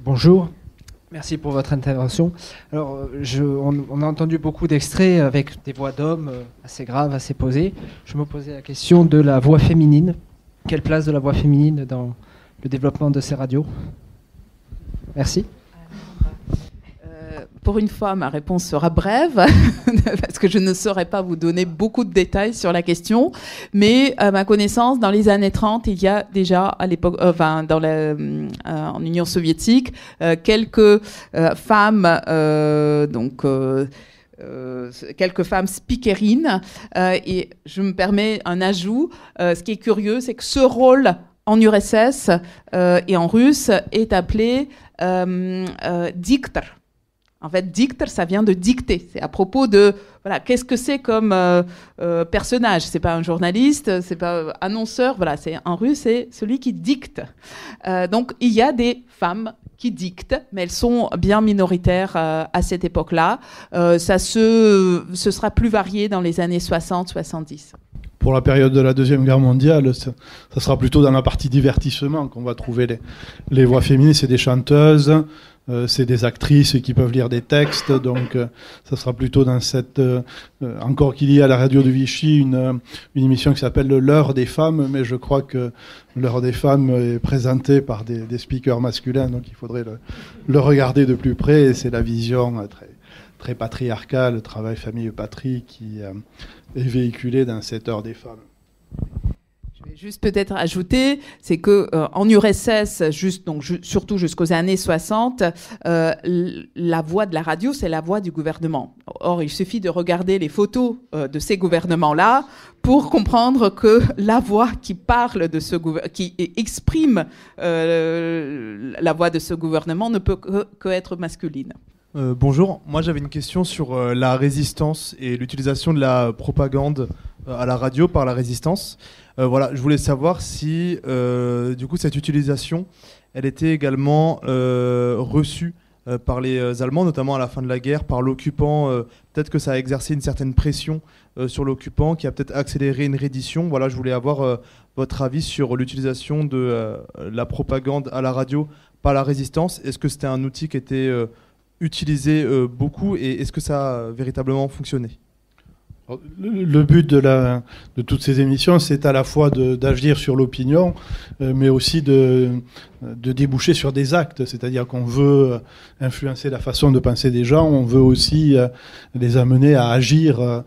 Bonjour, merci pour votre intervention. Alors, on a entendu beaucoup d'extraits avec des voix d'hommes assez graves, assez posées. Je me posais la question de la voix féminine. Quelle place de la voix féminine dans le développement de ces radios ? Merci. Pour une fois, ma réponse sera brève, parce que je ne saurais pas vous donner beaucoup de détails sur la question. Mais à ma connaissance, dans les années 30, il y a déjà, à l'époque, en Union soviétique, quelques femmes, quelques femmes speakerines. Et je me permets un ajout. Ce qui est curieux, c'est que ce rôle en URSS et en russe est appelé dictateur. En fait, dictateur, ça vient de dicter. C'est à propos de qu'est-ce que c'est comme personnage. C'est pas un journaliste, c'est pas annonceur. Voilà, c'est en russe, c'est celui qui dicte. Donc, il y a des femmes qui dictent, mais elles sont bien minoritaires à cette époque-là. Ce sera plus varié dans les années 60-70. Pour la période de la Deuxième Guerre mondiale, ça sera plutôt dans la partie divertissement qu'on va trouver les voix féminines. C'est des chanteuses, c'est des actrices qui peuvent lire des textes, donc ça sera plutôt dans cette... encore qu'il y a à la radio de Vichy une émission qui s'appelle L'heure des femmes, mais je crois que L'heure des femmes est présentée par des speakers masculins, donc il faudrait le regarder de plus près, et c'est la vision très patriarcale, travail, famille, patrie, qui est véhiculée dans cette heure des femmes. Je vais juste peut-être ajouter, c'est que en URSS, surtout jusqu'aux années 60, la voix de la radio, c'est la voix du gouvernement. Or, il suffit de regarder les photos de ces gouvernements-là pour comprendre que la voix qui parle de qui exprime la voix de ce gouvernement ne peut que être masculine. Bonjour, moi j'avais une question sur la résistance et l'utilisation de la propagande à la radio par la résistance. Voilà, je voulais savoir si du coup cette utilisation, elle était également reçue par les Allemands, notamment à la fin de la guerre, par l'occupant. Peut-être que ça a exercé une certaine pression sur l'occupant, qui a peut-être accéléré une reddition. Voilà, je voulais avoir votre avis sur l'utilisation de la propagande à la radio par la résistance. Est-ce que c'était un outil qui était utilisé beaucoup et est-ce que ça a véritablement fonctionné ? Le but de toutes ces émissions, c'est à la fois d'agir sur l'opinion, mais aussi de déboucher sur des actes. C'est-à-dire qu'on veut influencer la façon de penser des gens, on veut aussi les amener à agir.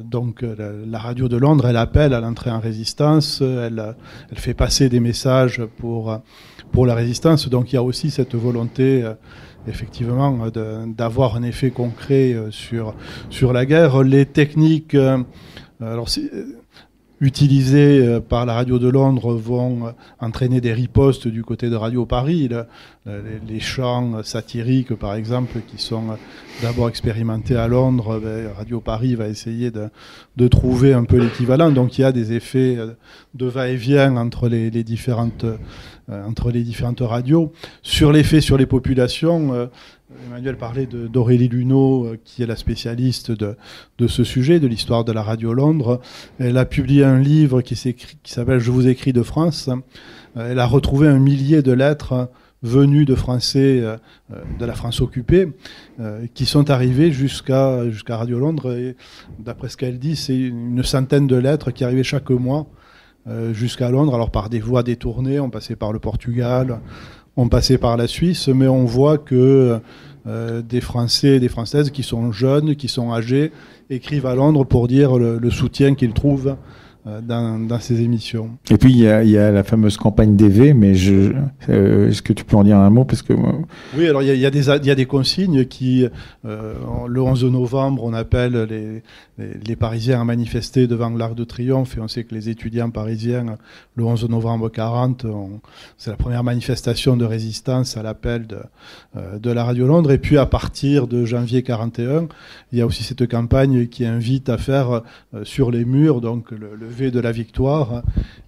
Donc la radio de Londres, elle appelle à l'entrée en résistance, elle fait passer des messages pour la résistance. Donc il y a aussi cette volonté effectivement d'avoir un effet concret sur la guerre. Les techniques utilisées par la radio de Londres vont entraîner des ripostes du côté de Radio Paris. Les chants satiriques, par exemple, qui sont d'abord expérimentés à Londres, Radio Paris va essayer de trouver un peu l'équivalent. Donc il y a des effets de va-et-vient entre les différentes radios. Sur l'effet sur les populations, Emmanuel parlait d'Aurélie Luneau, qui est la spécialiste de ce sujet, de l'histoire de la radio Londres. Elle a publié un livre qui s'appelle « Je vous écris de France ». Elle a retrouvé 1 millier de lettres venues de Français de la France occupée, qui sont arrivées jusqu'à Radio Londres. Et d'après ce qu'elle dit, c'est une centaine de lettres qui arrivaient chaque mois jusqu'à Londres, alors par des voies détournées. On passait par le Portugal, on passait par la Suisse, mais on voit que des Français et des Françaises qui sont jeunes, qui sont âgés, écrivent à Londres pour dire le soutien qu'ils trouvent dans ces émissions. Et puis il y a la fameuse campagne DV, mais est-ce que tu peux en dire un mot parce que Oui, alors il y a des consignes qui le 11 novembre on appelle les Parisiens à manifester devant l'Arc de Triomphe, et on sait que les étudiants parisiens le 11 novembre 40 c'est la première manifestation de résistance à l'appel de la radio Londres. Et puis à partir de janvier 41 il y a aussi cette campagne qui invite à faire sur les murs donc le V de la victoire.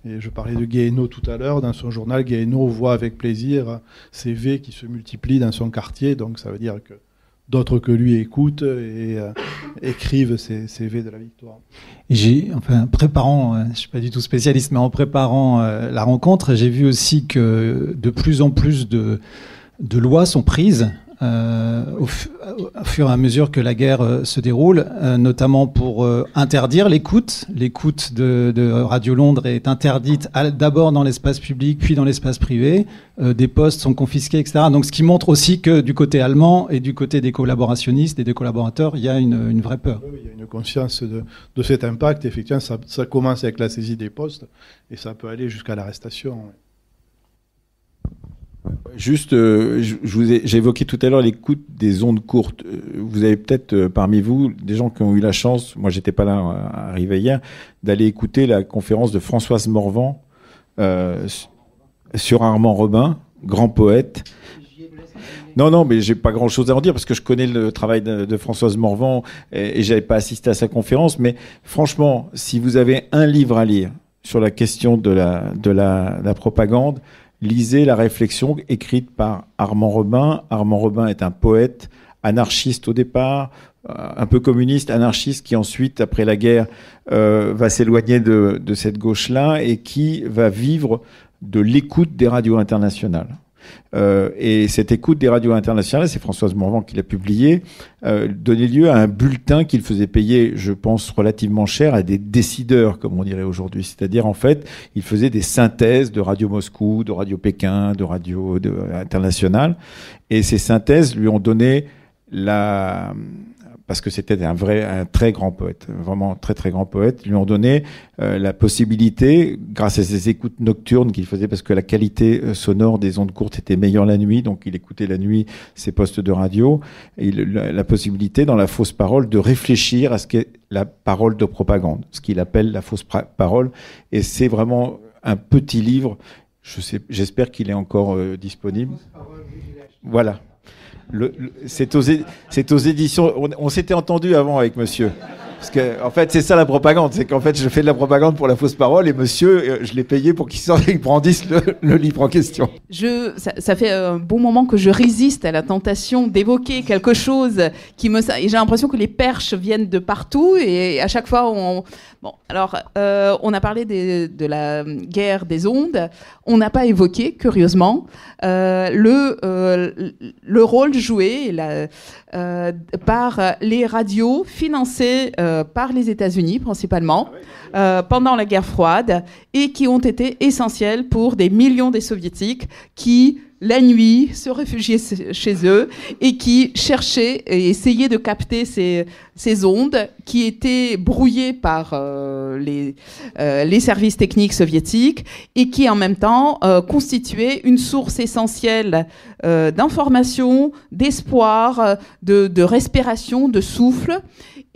Et je parlais de Guéhenno tout à l'heure. Dans son journal, Guéhenno voit avec plaisir ces V qui se multiplient dans son quartier. Donc ça veut dire que d'autres que lui écoutent et écrivent ces V de la victoire. Préparant, je ne suis pas du tout spécialiste, mais en préparant la rencontre, j'ai vu aussi que de plus en plus de lois sont prises au fur et à mesure que la guerre se déroule, notamment pour interdire l'écoute. L'écoute de Radio Londres est interdite d'abord dans l'espace public, puis dans l'espace privé. Des postes sont confisqués, etc. Donc, ce qui montre aussi que du côté allemand et du côté des collaborationnistes et des collaborateurs, il y a une vraie peur. Oui, il y a une conscience de cet impact. Effectivement, ça commence avec la saisie des postes et ça peut aller jusqu'à l'arrestation. Juste, j'ai évoqué tout à l'heure l'écoute des ondes courtes. Vous avez peut-être parmi vous des gens qui ont eu la chance, moi j'étais pas là, arrivé hier, d'aller écouter la conférence de Françoise Morvan sur Armand Robin, grand poète. Non, mais j'ai pas grand-chose à en dire parce que je connais le travail de Françoise Morvan et j'avais pas assisté à sa conférence. Mais franchement, si vous avez un livre à lire sur la question de la propagande, lisez la réflexion écrite par Armand Robin. Armand Robin est un poète anarchiste au départ, un peu communiste, anarchiste, qui ensuite, après la guerre, va s'éloigner de cette gauche-là et qui va vivre de l'écoute des radios internationales. Et cette écoute des radios internationales, c'est Françoise Morvan qui l'a publié, donnait lieu à un bulletin qu'il faisait payer, je pense, relativement cher à des décideurs, comme on dirait aujourd'hui. C'est-à-dire, en fait, il faisait des synthèses de Radio Moscou, de Radio Pékin, de Radio internationale. Et ces synthèses lui ont donné parce que c'était un très grand poète, vraiment très très grand poète, lui ont donné la possibilité, grâce à ses écoutes nocturnes qu'il faisait, parce que la qualité sonore des ondes courtes était meilleure la nuit, donc il écoutait la nuit ses postes de radio, et la possibilité dans la fausse parole de réfléchir à ce qu'est la parole de propagande, ce qu'il appelle la fausse parole, et c'est vraiment un petit livre, j'espère qu'il est encore disponible. Voilà. C'est aux éditions. On s'était entendu avant avec monsieur. Parce que, en fait, c'est ça la propagande. C'est qu'en fait, je fais de la propagande pour la fausse parole et monsieur, je l'ai payé pour qu'il brandisse le livre en question. Ça fait un bon moment que je résiste à la tentation d'évoquer quelque chose qui me. Et j'ai l'impression que les perches viennent de partout et à chaque fois, on a parlé de la guerre des ondes. On n'a pas évoqué, curieusement, le rôle joué par les radios financées par les États-Unis principalement pendant la guerre froide et qui ont été essentielles pour des millions des soviétiques qui la nuit se réfugiaient chez eux et qui cherchaient et essayaient de capter ces ondes qui étaient brouillées par les services techniques soviétiques et qui en même temps constituaient une source essentielle d'information, d'espoir, de respiration, de souffle.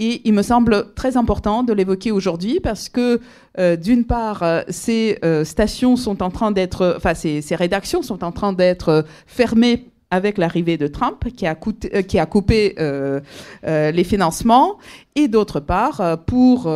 Et il me semble très important de l'évoquer aujourd'hui parce que, d'une part, ces stations sont en train d'être, enfin, ces rédactions sont en train d'être fermées avec l'arrivée de Trump, qui a coupé les financements. Et d'autre part, pour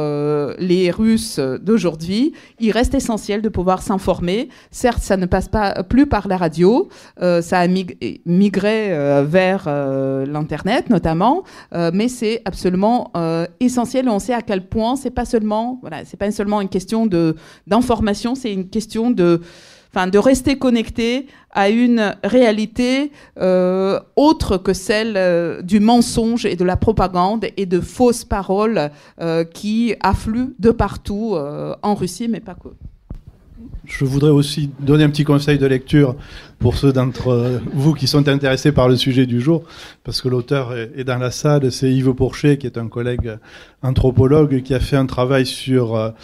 les Russes d'aujourd'hui, il reste essentiel de pouvoir s'informer. Certes, ça ne passe pas plus par la radio, ça a migré vers l'Internet notamment, mais c'est absolument essentiel. On sait à quel point c'est pas seulement une question d'information, c'est une question de rester connecté à une réalité autre que celle du mensonge et de la propagande et de fausses paroles qui affluent de partout en Russie, mais pas que. Je voudrais aussi donner un petit conseil de lecture pour ceux d'entre vous qui sont intéressés par le sujet du jour, parce que l'auteur est dans la salle, c'est Yves Pourchet, qui est un collègue anthropologue, qui a fait un travail sur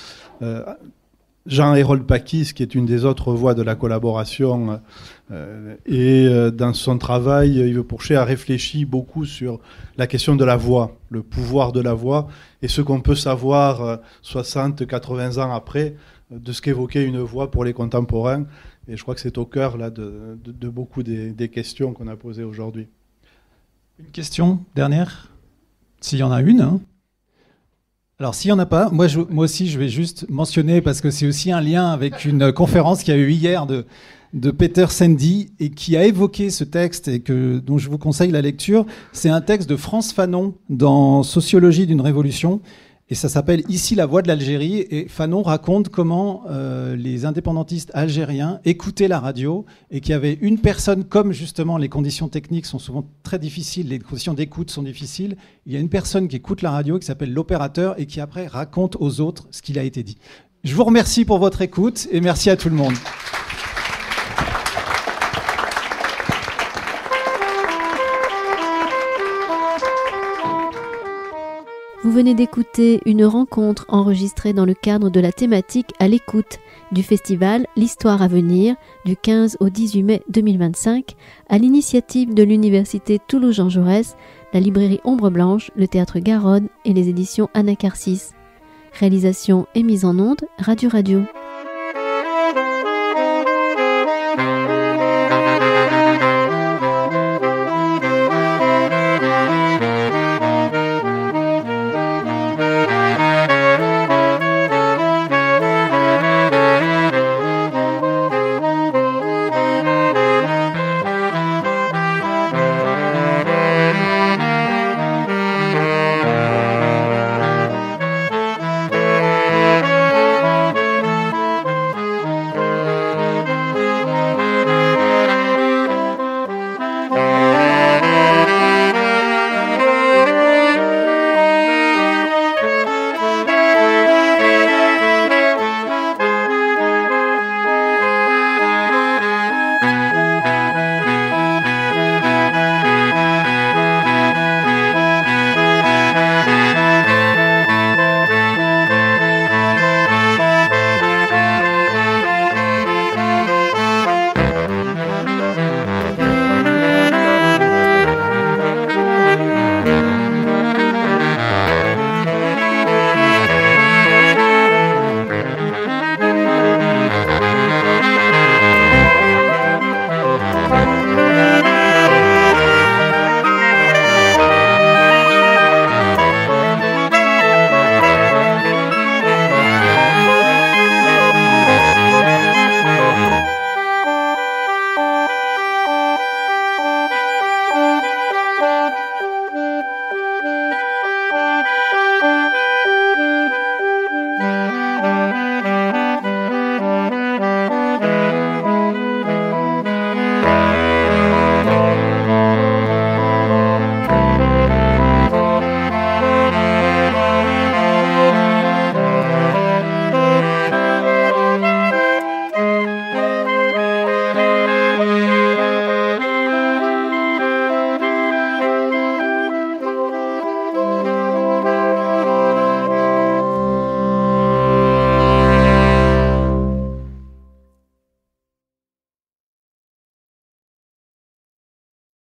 Jean-Hérold Pakis, qui est une des autres voix de la collaboration, et dans son travail, Yves Pourchet a réfléchi beaucoup sur la question de la voix, le pouvoir de la voix, et ce qu'on peut savoir 60, 80 ans après de ce qu'évoquait une voix pour les contemporains. Et je crois que c'est au cœur là, de beaucoup des questions qu'on a posées aujourd'hui. Une question dernière, s'il y en a une, hein. Alors, s'il n'y en a pas, moi aussi, je vais juste mentionner, parce que c'est aussi un lien avec une conférence qu'il y a eu hier de Peter Sandy, et qui a évoqué ce texte, et dont je vous conseille la lecture. C'est un texte de Frantz Fanon dans Sociologie d'une révolution, et ça s'appelle « Ici la voix de l'Algérie », et Fanon raconte comment les indépendantistes algériens écoutaient la radio, et qu'il y avait une personne, comme justement les conditions techniques sont souvent très difficiles, les conditions d'écoute sont difficiles, il y a une personne qui écoute la radio qui s'appelle l'opérateur, et qui après raconte aux autres ce qu'il a été dit. Je vous remercie pour votre écoute, et merci à tout le monde. Vous venez d'écouter une rencontre enregistrée dans le cadre de la thématique « À l'écoute » du festival L'Histoire à venir du 15 au 18 mai 2025 à l'initiative de l'Université Toulouse-Jean Jaurès, la librairie Ombre Blanche, le Théâtre Garonne et les éditions Anacarsis. Réalisation et mise en onde, Radio.